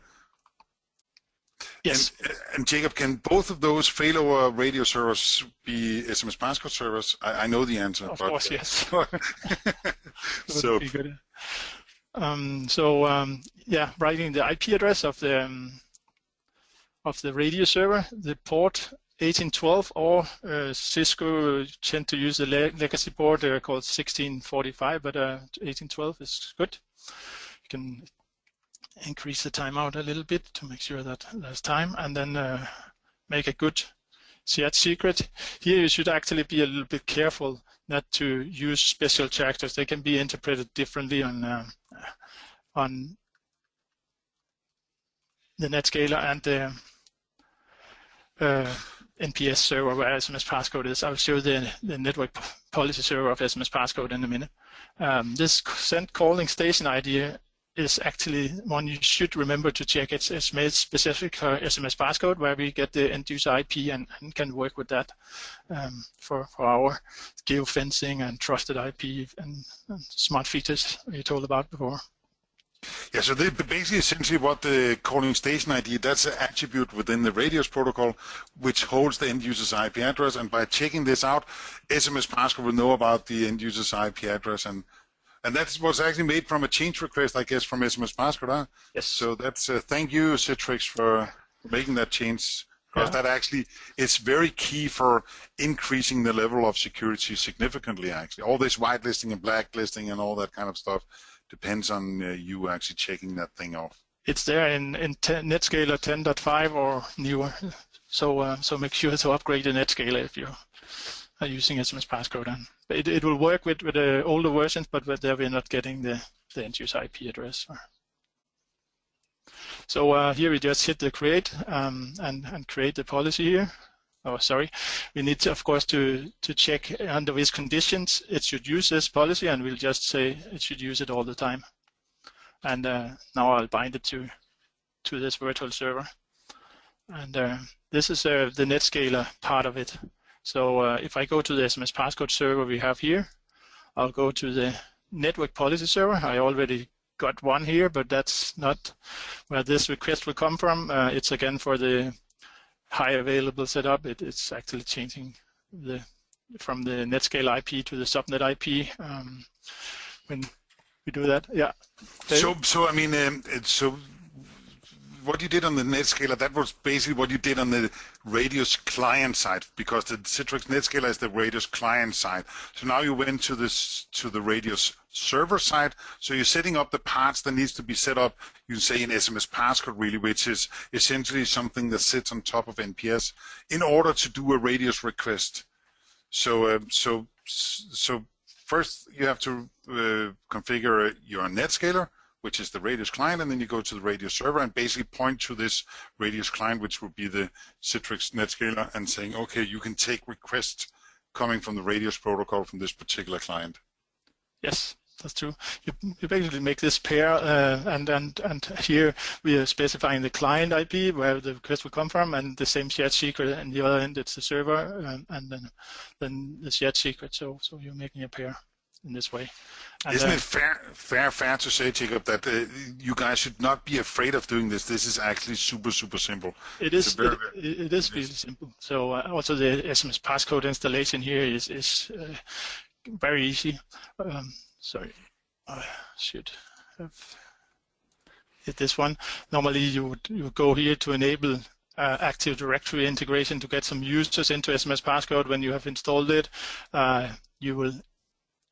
Yes. And Jacob, can both of those failover radio servers be SMS passcode servers? I know the answer. Of course, yes. So. Good. Yeah, writing the IP address of the radio server, the port 1812, or Cisco tend to use the legacy port called 1645, but 1812 is good. You can increase the timeout a little bit to make sure that there's time, and then make a good shared secret. Here you should actually be a little bit careful not to use special characters. They can be interpreted differently on the Netscaler and the NPS server where SMS Passcode is. I'll show the network policy server of SMS Passcode in a minute. This send calling station ID is actually one you should remember to check. It's made specific for SMS Passcode, where we get the end user IP and can work with that for our geofencing and trusted IP and smart features we told about before. Yeah, so basically essentially what the calling station ID, that's an attribute within the radius protocol which holds the end user's IP address, and by checking this out, SMS Passcode will know about the end user's IP address, and that was actually made from a change request, I guess, from SMS Passcode, huh? Yes. So that's thank you, Citrix, for making that change, because that actually is very key for increasing the level of security significantly, actually. All this whitelisting and blacklisting and all that kind of stuff depends on you actually checking that thing off. It's there in Netscaler 10.5 or newer, so make sure to upgrade the Netscaler if you are using SMS Passcode. And it will work with the older versions, but there we're not getting the end user IP address. So here we just hit the create and create the policy here. Oh, sorry. We need to, of course, to check under which conditions it should use this policy, and we'll just say it should use it all the time. And now I'll bind it to this virtual server. And this is the Netscaler part of it. So if I go to the SMS Passcode server we have here, I'll go to the network policy server. I already got one here, but that's not where this request will come from. It's again for the high available setup. It's actually changing from the Netscaler IP to the subnet IP when we do that. Yeah. So I mean, so what you did on the Netscaler, that was basically what you did on the Radius client side, because the Citrix Netscaler is the Radius client side. So now you went to the Radius server side. So you're setting up the parts that needs to be set up, you say, in SMS Passcode, really, which is essentially something that sits on top of NPS in order to do a Radius request. So first you have to configure your Netscaler, which is the Radius client, and then you go to the Radius server and basically point to this Radius client, which would be the Citrix Netscaler, and saying, okay, you can take requests coming from the Radius protocol from this particular client. Yes, that's true. You basically make this pair, and here we are specifying the client IP where the request will come from, and the same shared secret, and the other end it's the server, and then the shared secret. So you're making a pair in this way. And isn't it fair to say, Jacob, that you guys should not be afraid of doing this? This is actually super simple. It is really simple. So also the SMS Passcode installation here is very easy. Sorry, I should have hit this one. Normally you would go here to enable Active Directory integration to get some users into SMS Passcode. When you have installed it, you will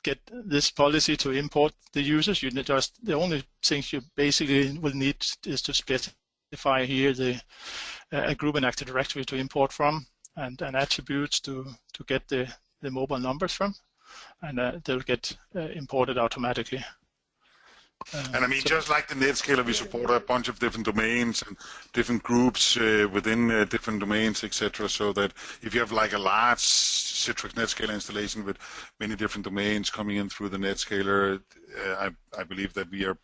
get this policy to import the users. The only things you basically will need is to specify specify here a group and Active Directory to import from, and attributes to get the mobile numbers from, and they'll get imported automatically. And I mean, just like the Netscaler, we support a bunch of different domains and different groups within different domains, etc. So that if you have like a large Citrix Netscaler installation with many different domains coming in through the Netscaler, I believe that we are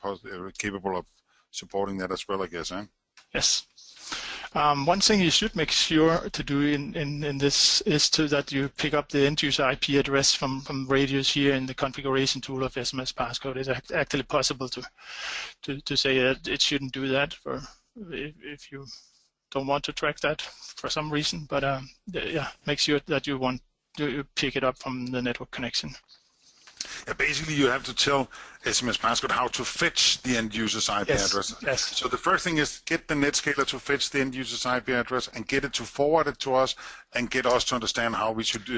capable of supporting that as well, I guess, huh? Yes. One thing you should make sure to do in this is that you pick up the end user IP address from radius here in the configuration tool of SMS Passcode. It's actually possible to say that it shouldn't do that if you don't want to track that for some reason. But yeah, make sure that you pick it up from the network connection. Yeah, basically, you have to tell SMS Passcode how to fetch the end user's IP address. Yes. So the first thing is get the Netscaler to fetch the end user's IP address and get it to forward it to us and get us to understand how we should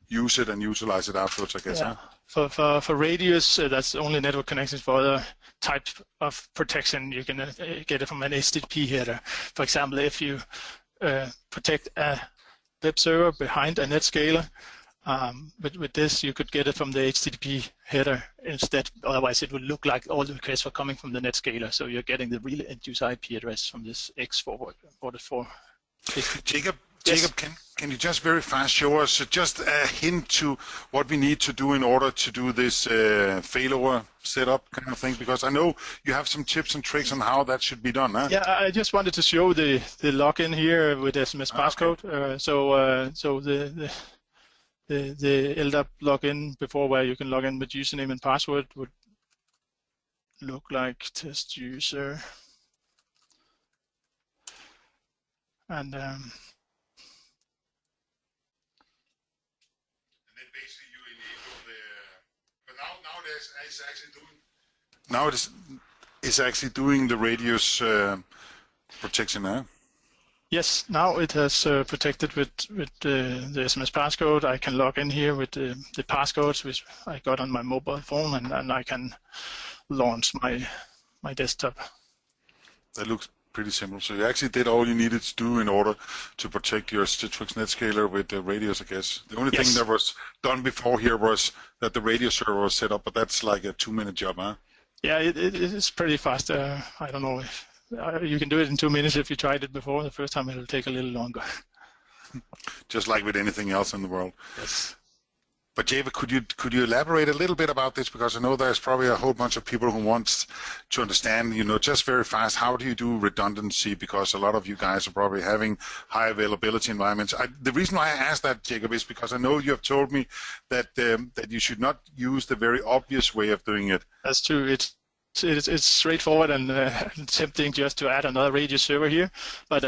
use it and utilize it afterwards, I guess. Yeah. Huh? For radius, that's only network connections. For other type of protection, you can get it from an HTTP header. For example, if you protect a web server behind a Netscaler, with this, you could get it from the HTTP header instead. Otherwise, it would look like all the requests were coming from the Netscaler. So you're getting the real end-user IP address from this X44. Jacob, Yes. can you just very fast show us just a hint to what we need to do in order to do this failover setup kind of thing? Because I know you have some tips and tricks on how that should be done, huh? Yeah, I just wanted to show the login here with SMS Passcode. Okay. So the LDAP login before, where you can log in with username and password, would look like test user, and then basically you enable the. But now it's actually doing. Now it's actually doing the radius protection, huh? yes, now it has protected with the SMS passcode. I can log in here with the passcodes which I got on my mobile phone, and I can launch my desktop. That looks pretty simple. So you actually did all you needed to do in order to protect your Citrix Netscaler with the radius, I guess. The only thing that was done before here was that the radio server was set up, but that's like a 2-minute job, huh? Yeah, it is pretty fast. I don't know if you can do it in 2 minutes. If you tried it before, the first time it'll take a little longer. Just like with anything else in the world. Yes. But Jacob, could you elaborate a little bit about this? Because I know there's probably a whole bunch of people who want to understand, just very fast, how do you do redundancy? Because a lot of you guys are probably having high availability environments. The reason why I asked that, Jacob, is because I know you have told me that that you should not use the very obvious way of doing it. That's true. It's straightforward and tempting just to add another radio server here, but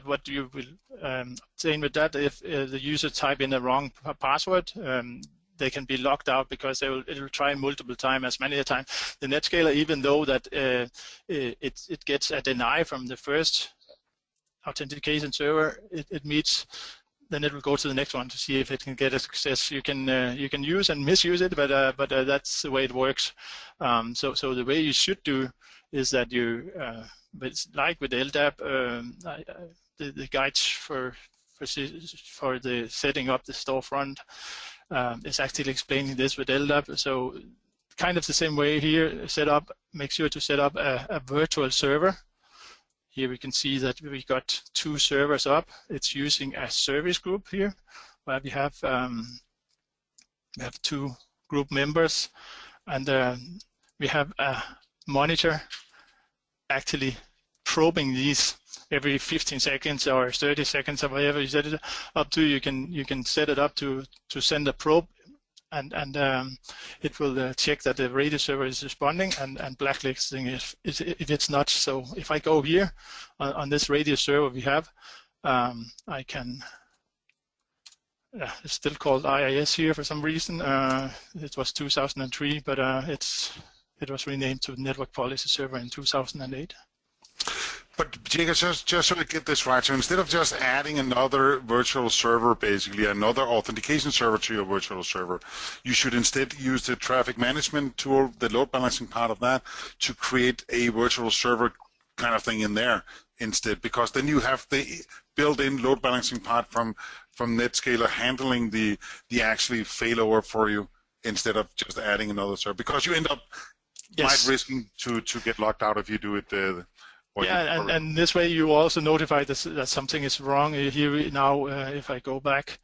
what you will obtain with that, if the user type in the wrong password, they can be locked out because it will try multiple times, as many a time. The Netscaler, even though that it gets a deny from the first authentication server, it meets. Then it will go to the next one to see if it can get a success. You can use and misuse it, but that's the way it works. So the way you should do is that you, but it's like with the LDAP, the guides for the setting up the storefront is actually explaining this with LDAP. So kind of the same way here, make sure to set up a virtual server. Here we can see that we got 2 servers up. It's using a service group here, where we have 2 group members, and we have a monitor actually probing these every 15 seconds or 30 seconds or whatever you set it up to. You can set it up to send a probe, and it will check that the radio server is responding and blacklisting if it's not. So if I go here on this radio server we have, I can, it's still called IIS here for some reason. It was 2003, but it was renamed to Network Policy Server in 2008. But Jacob, just so I get this right, so instead of just adding another virtual server, basically another authentication server to your virtual server, you should instead use the traffic management tool, the load balancing part of that, to create a virtual server kind of thing in there instead, because then you have the built-in load balancing part from Netscaler handling the actually failover for you instead of just adding another server, because you end up might risking to get locked out if you do it. And this way you also notify that something is wrong. Here now, if I go back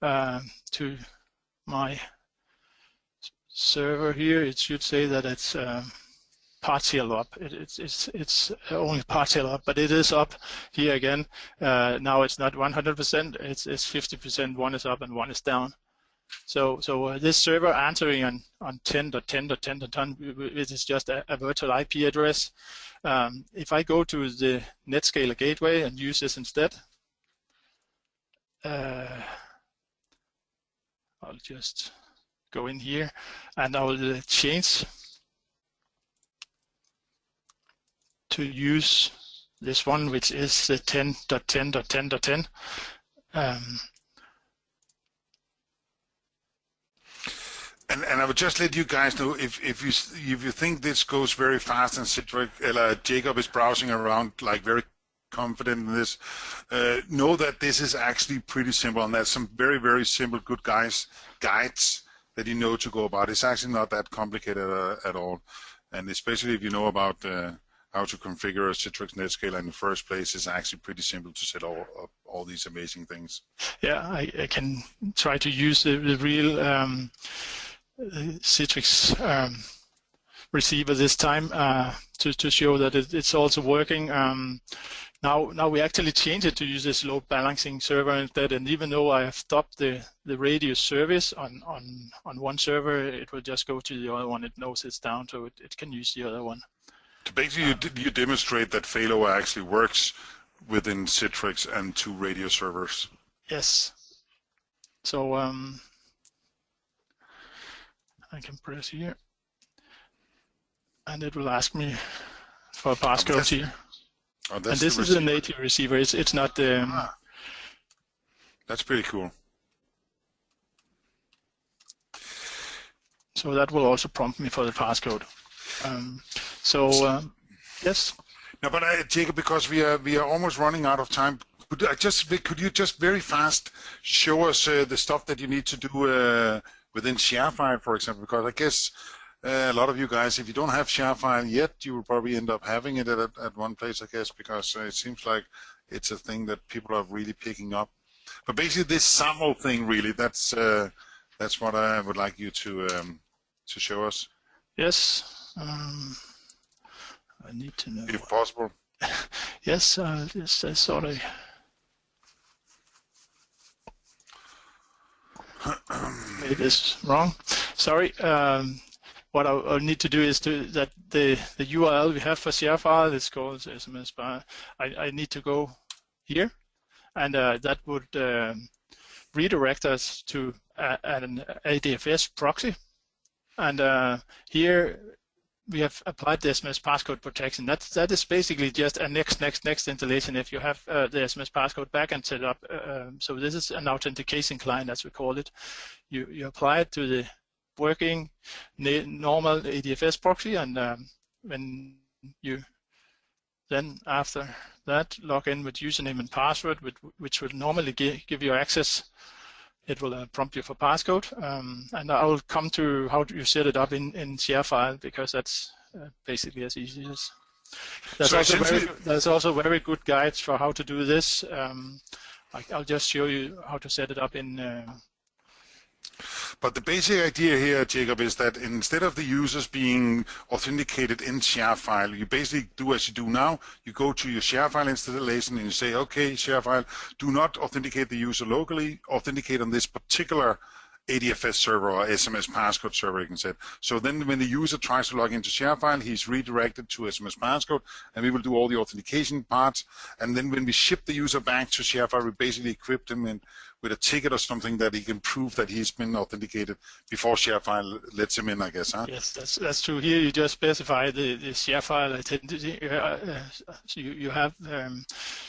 to my server here, it should say that it's partial up. It's only partial up, but it is up here again. Now it's not 100%. It's 50%. One is up and one is down. So this server answering on 10.10.10.10, it is just a virtual IP address. If I go to the Netscaler Gateway and use this instead, I'll just go in here and I will change to use this one, which is the 10.10.10.10. And I would just let you guys know, if you think this goes very fast and Citrix, Jacob is browsing around like very confident in this, know that this is actually pretty simple, and there's some very, very simple good guides that you know to go about. It's actually not that complicated at all, and especially if you know about how to configure a Citrix Netscaler in the first place, it's actually pretty simple to set up all these amazing things. Yeah, I can try to use the real Citrix receiver this time to show that it's also working. Now we actually changed it to use this load balancing server instead, and even though I have stopped the radio service on one server, it will just go to the other one. It knows it's down, so it can use the other one. So basically, you demonstrate that failover actually works within Citrix and two radio servers. Yes. So I can press here, and it will ask me for a passcode here. Oh, and this is a native receiver. It's not the. That's pretty cool. So that will also prompt me for the passcode. Yes. No, but Jacob, because we are almost running out of time, could you just very fast show us the stuff that you need to do within ShareFile, for example? Because I guess a lot of you guys, if you don't have ShareFile yet, you will probably end up having it at one place, I guess, because it seems like it's a thing that people are really picking up. But basically, this SAML thing, really, that's what I would like you to show us. Yes. I need to know. If possible. Yes, just sort of. Made this wrong. Sorry. What I'll need to do is that the URL we have for ShareFile is called SMS Passcode. I need to go here, and that would redirect us to an ADFS proxy. And here we have applied the SMS Passcode Protection. That is basically just a next installation if you have the SMS Passcode backend set up. So this is an authentication client, as we call it. You apply it to the working normal ADFS proxy, and when you then after that log in with username and password, which will normally give you access. It will prompt you for passcode, and I will come to how you set it up in ShareFile, because that's basically as easy as. There's also very good guides for how to do this. I'll just show you how to set it up in. But the basic idea here, Jacob, is that instead of the users being authenticated in ShareFile, you basically do as you do now. You go to your ShareFile installation and you say, okay, ShareFile, do not authenticate the user locally, authenticate on this particular ADFS server or SMS passcode server, you can say. So then when the user tries to log into ShareFile, he's redirected to SMS passcode, and we will do all the authentication parts. And then when we ship the user back to ShareFile, we basically equip them with a ticket or something that he can prove that he's been authenticated before ShareFile lets him in, I guess, huh? Yes, that's true. Here you just specify the ShareFile identity so you have,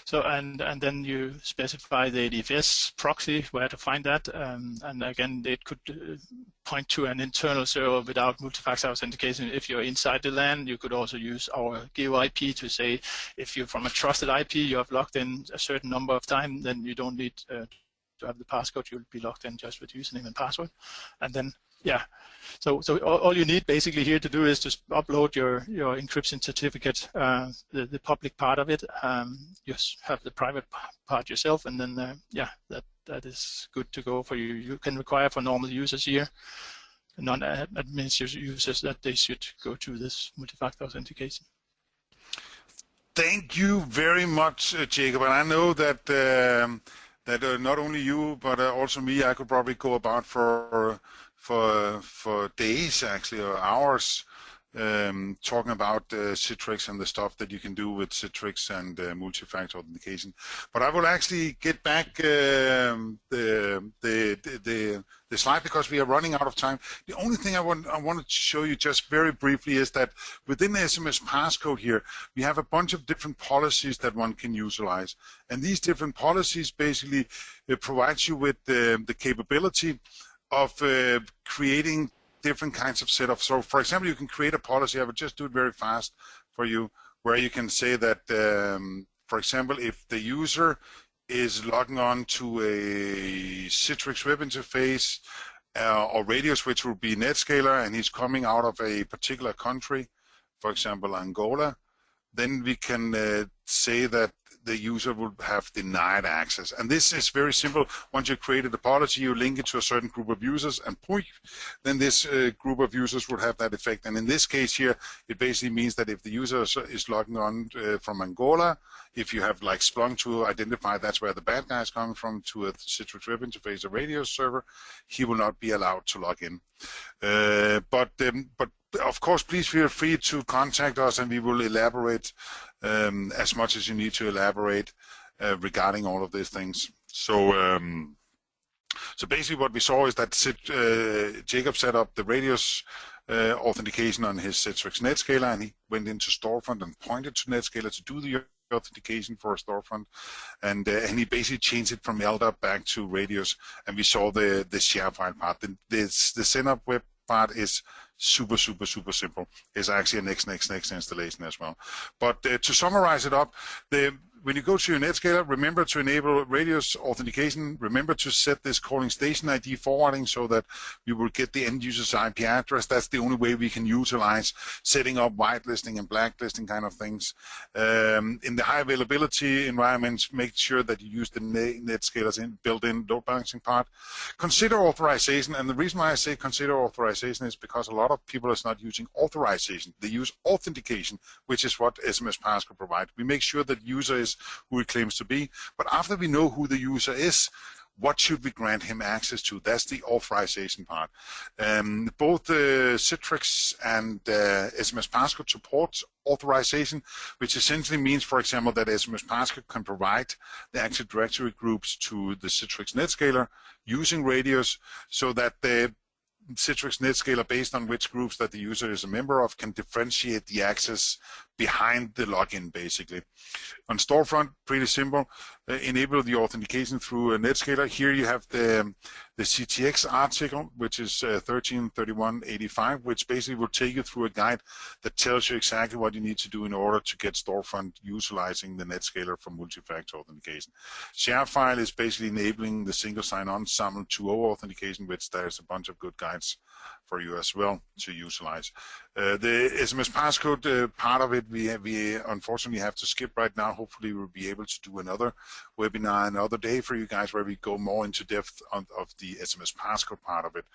so and then you specify the ADFS proxy, where to find that, and again it could point to an internal server without multifactor authentication. If you're inside the LAN, you could also use our GeoIP to say if you're from a trusted IP, you have logged in a certain number of times, then you don't need to have the passcode. You'll be logged in just with username and password, and then so all you need basically here to do is to upload your encryption certificate, the public part of it. Just have the private part yourself, and then that is good to go for you. You can require for normal users here, non-administrative users, that they should go to this multi-factor authentication. Thank you very much, Jacob. And I know that that not only you, but also me, I could probably go about for days, actually, or hours, talking about Citrix and the stuff that you can do with Citrix and multi-factor authentication. But I will actually get back the slide because we are running out of time. The only thing I wanted to show you just very briefly is that within the SMS passcode here, we have a bunch of different policies that one can utilize. And these different policies basically provide you with the capability of creating different kinds of setups. So, for example, you can create a policy. I will just do it very fast for you, where you can say that, for example, if the user is logging on to a Citrix web interface or radios, which will be Netscaler, and he's coming out of a particular country, for example, Angola, then we can say that the user will have denied access. And this is very simple. Once you've created a policy, you link it to a certain group of users, and then this group of users will have that effect. And in this case here, it basically means that if the user is logging on from Angola, if you have like Splunk to identify that's where the bad guy is coming from to a Citrix web interface, a radio server, he will not be allowed to log in. But of course, please feel free to contact us, and we will elaborate as much as you need to elaborate regarding all of these things. So, so basically, what we saw is that Jacob set up the radios authentication on his Citrix Netscaler, and he went into Storefront and pointed to Netscaler to do the authentication for a Storefront, and he basically changed it from LDAP back to radios, and we saw the ShareFile part. The setup web part is super simple. It's actually a next installation as well. But to summarize it up, when you go to your Netscaler, remember to enable radios authentication. Remember to set this calling station ID forwarding so that we will get the end user's IP address. That's the only way we can utilize setting up whitelisting and blacklisting kind of things. In the high availability environments, make sure that you use the Netscaler's built-in load balancing part. Consider authorization, and the reason why I say consider authorization is because a lot of people is not using authorization. They use authentication, which is what SMS Passcode provides. We make sure that user is who he claims to be, but after we know who the user is, what should we grant him access to? That's the authorization part. Both Citrix and SMS Passcode supports authorization, which essentially means, for example, that SMS Passcode can provide the Active Directory groups to the Citrix Netscaler using radios, so that the Citrix Netscaler, based on which groups that the user is a member of, can differentiate the access behind the login, basically. On Storefront, pretty simple. Enable the authentication through a Netscaler. Here you have the CTX article, which is 133185, which basically will take you through a guide that tells you exactly what you need to do in order to get Storefront utilizing the Netscaler for multi-factor authentication. ShareFile is basically enabling the single sign-on SAML 2.0 authentication, which there's a bunch of good guides for you as well to utilize. The SMS Passcode part of it, we unfortunately have to skip right now. Hopefully we'll be able to do another webinar another day for you guys, where we go more into depth of the SMS Passcode part of it.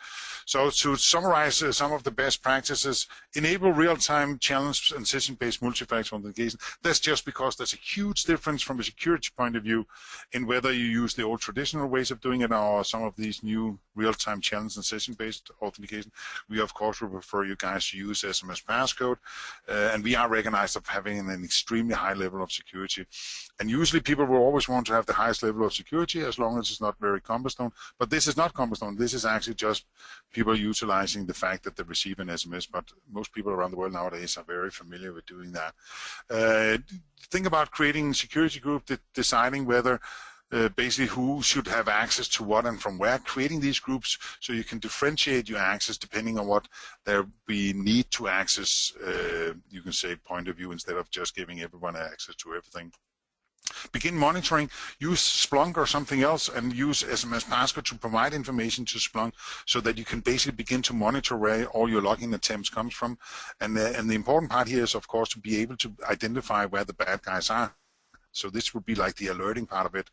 So to summarize some of the best practices, enable real-time challenge and session-based multi-factor authentication. That's just because there's a huge difference from a security point of view in whether you use the old traditional ways of doing it or some of these new real-time challenge and session-based authentication, we of course will prefer you guys to use SMS Passcode, and we are recognized of having an extremely high level of security. And usually people will always want to have the highest level of security as long as it's not very cumbersome. But this is not cumbersome. This is actually just people utilizing the fact that they receive an SMS. But most people around the world nowadays are very familiar with doing that. Think about creating a security group, deciding whether basically who should have access to what and from where, creating these groups so you can differentiate your access depending on what there we need to access, you can say, point of view, instead of just giving everyone access to everything. Begin monitoring, use Splunk or something else, and use SMS Passcode to provide information to Splunk so that you can basically begin to monitor where all your login attempts comes from. And the important part here is, of course, to be able to identify where the bad guys are. So this would be like the alerting part of it.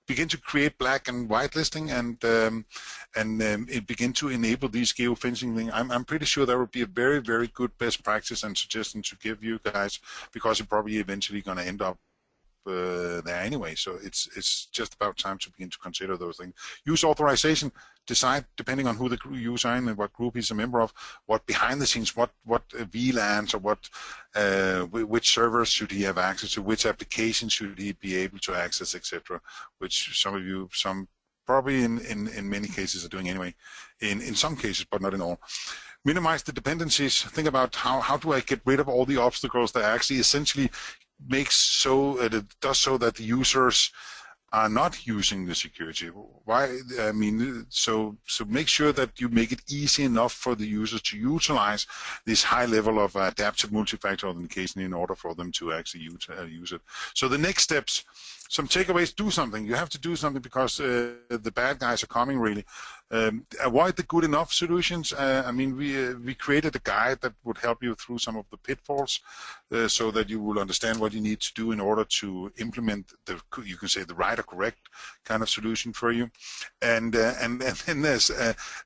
Begin to create black and white listing and begin to enable these geofencing things. I'm pretty sure that would be a very, very good best practice and suggestion to give you guys, because you're probably eventually going to end up there anyway. So it's just about time to begin to consider those things. Use authorization. Decide, depending on who the user is and what group he's a member of, what behind the scenes, what VLANs or which servers should he have access to, which applications should he be able to access, etc. Which some probably in many cases are doing anyway. In some cases, but not in all. Minimize the dependencies. Think about how do I get rid of all the obstacles that actually essentially makes so it does so that the users are not using the security. Why? I mean, so make sure that you make it easy enough for the users to utilize this high level of adaptive multi-factor authentication in order for them to actually use it. So the next steps, some takeaways: do something. You have to do something because the bad guys are coming, really. Avoid the good enough solutions. I mean, we created a guide that would help you through some of the pitfalls, so that you will understand what you need to do in order to implement you can say the right or correct kind of solution for you. And then there's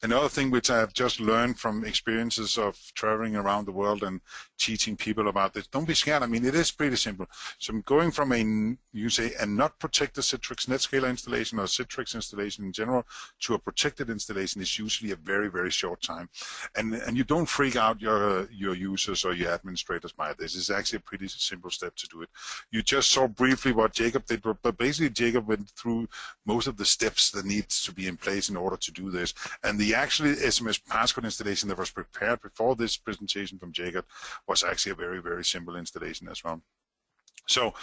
another thing which I've just learned from experiences of traveling around the world and teaching people about this. Don't be scared. I mean, it is pretty simple. So going from a not protected Citrix Netscaler installation or Citrix installation in general to a protected installation is usually a very, very short time, and you don't freak out your users or your administrators by this. It's actually a pretty simple step to do it. You just saw briefly what Jacob did, but basically Jacob went through most of the steps that needs to be in place in order to do this. And the actually SMS Passcode installation that was prepared before this presentation from Jacob was actually a very, very simple installation as well. So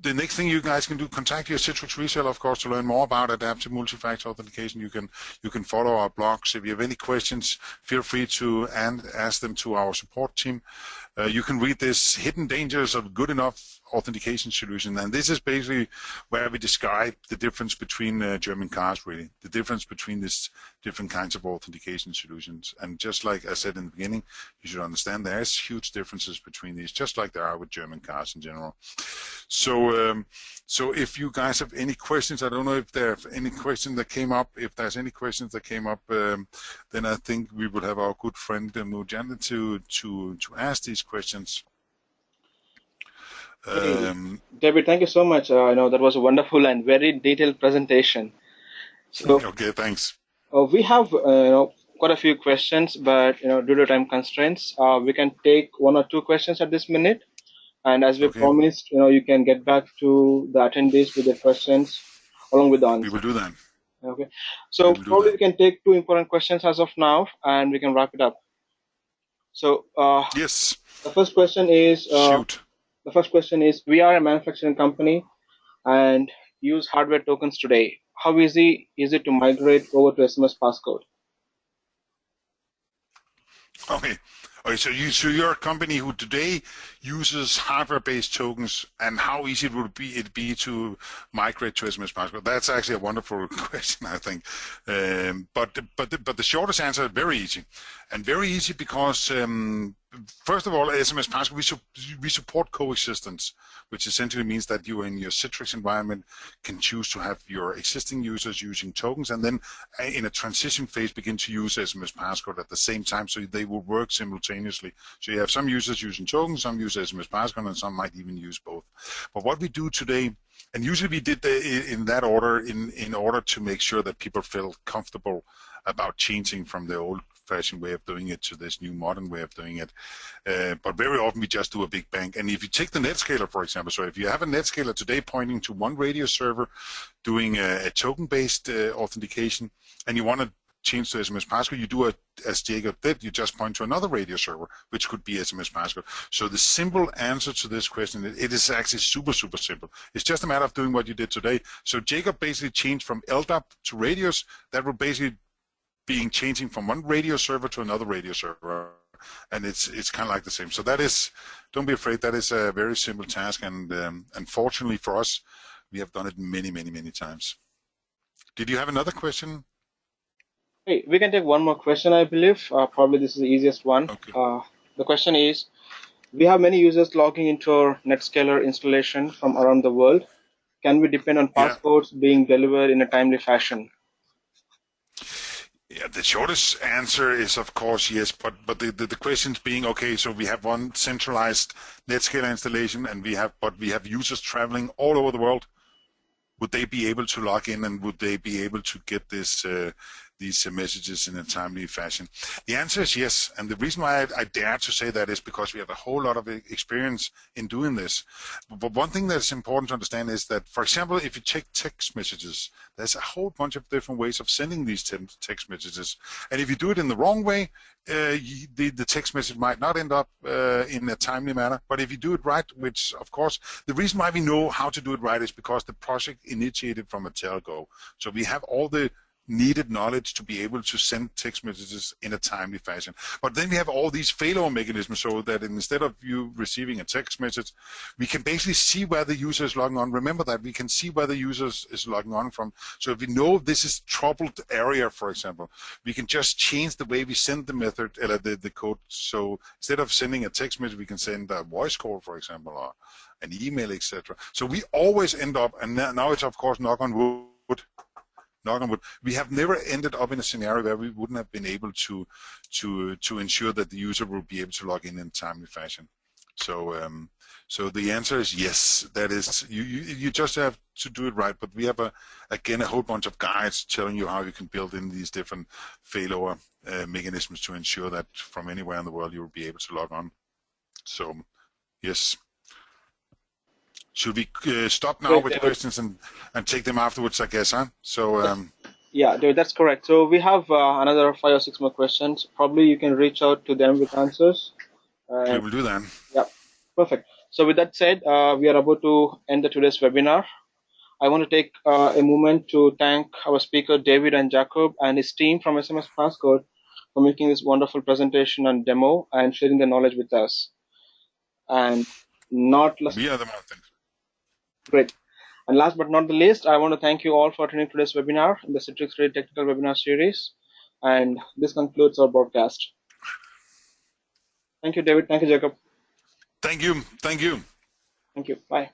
the next thing you guys can do, contact your Citrix reseller, of course, to learn more about adaptive multi-factor authentication. You can follow our blogs. If you have any questions, feel free to ask them to our support team. You can read this Hidden Dangers of Good Enough Authentication Solution, and this is basically where we describe the difference between German cars, really, the difference between these different kinds of authentication solutions. And just like I said in the beginning, you should understand there's huge differences between these, just like there are with German cars in general. So if you guys have any questions, I don't know if there are any questions that came up. If there's any questions that came up, then I think we would have our good friend Mujana to ask these questions. David, thank you so much. I know that was a wonderful and very detailed presentation. So, okay, thanks. We have quite a few questions, but due to time constraints, we can take one or two questions at this minute. And as we promised, you can get back to the attendees with the questions along with the answers. We will do that. Okay. So probably we can take two important questions as of now, and we can wrap it up. So yes. The first question is. Shoot. The first question is: we are a manufacturing company and use hardware tokens today. How easy is it to migrate over to SMS Passcode? Okay. So you're a company who today uses hardware-based tokens, and how easy would it be to migrate to SMS Passcode? That's actually a wonderful question, I think. But the shortest answer is very easy, and very easy because first of all, SMS Passcode, we support coexistence, which essentially means that you in your Citrix environment can choose to have your existing users using tokens, and then in a transition phase begin to use SMS Passcode at the same time, so they will work simultaneously. So you have some users using tokens, some use SMS Passcode, and some might even use both. But what we do today, and usually we did in that order, in order to make sure that people felt comfortable about changing from the old-fashioned way of doing it to this new modern way of doing it. But very often we just do a big bang. And if you take the Netscaler, for example, so if you have a Netscaler today pointing to one radio server doing a token-based authentication, and you want to change to SMS Passcode, you do as Jacob did, you just point to another radio server, which could be SMS Passcode. So the simple answer to this question, it is actually super, super simple. It's just a matter of doing what you did today. So Jacob basically changed from LDAP to radios. That will basically being changing from one radio server to another radio server, and it's kind of like the same. So that is, don't be afraid, that is a very simple task, and unfortunately for us, we have done it many, many, many times. Did you have another question? Hey, we can take one more question, I believe. Probably this is the easiest one. Okay. The question is, we have many users logging into our Netscaler installation from around the world. Can we depend on passcodes being delivered in a timely fashion? Yeah, the shortest answer is of course yes, but the questions being, okay, so we have one centralized Netscaler installation, and we have users traveling all over the world. Would they be able to log in, and would they be able to get this these messages in a timely fashion? The answer is yes, and the reason why I dare to say that is because we have a whole lot of experience in doing this. But one thing that's important to understand is that, for example, if you check text messages, there's a whole bunch of different ways of sending these text messages, and if you do it in the wrong way, the text message might not end up in a timely manner. But if you do it right, which of course, the reason why we know how to do it right is because the project initiated from a telco, so we have all the needed knowledge to be able to send text messages in a timely fashion. But then we have all these failover mechanisms, so that instead of you receiving a text message, we can basically see where the user is logging on. Remember that we can see where the user is logging on from. So if we know this is troubled area, for example, we can just change the way we send the method, the code. So instead of sending a text message, we can send a voice call, for example, or an email, etc. So we always end up, and now it's of course knock on wood, we have never ended up in a scenario where we wouldn't have been able to ensure that the user will be able to log in a timely fashion. So so the answer is yes. That is, you just have to do it right. But we have again a whole bunch of guides telling you how you can build in these different failover mechanisms to ensure that from anywhere in the world you will be able to log on. So yes. Should we stop now with questions and take them afterwards, I guess, huh? So yeah, David, that's correct. So we have another 5 or 6 more questions. Probably you can reach out to them with answers. We will do that. Yeah, perfect. So with that said, we are about to end today's webinar. I want to take a moment to thank our speaker, David and Jacob, and his team from SMS Passcode for making this wonderful presentation and demo and sharing the knowledge with us. And not last. We are the mountain. Great. And last but not the least, I want to thank you all for attending today's webinar in the Citrix Ready Technical Webinar Series. And this concludes our broadcast. Thank you, David. Thank you, Jacob. Thank you. Thank you. Thank you. Bye.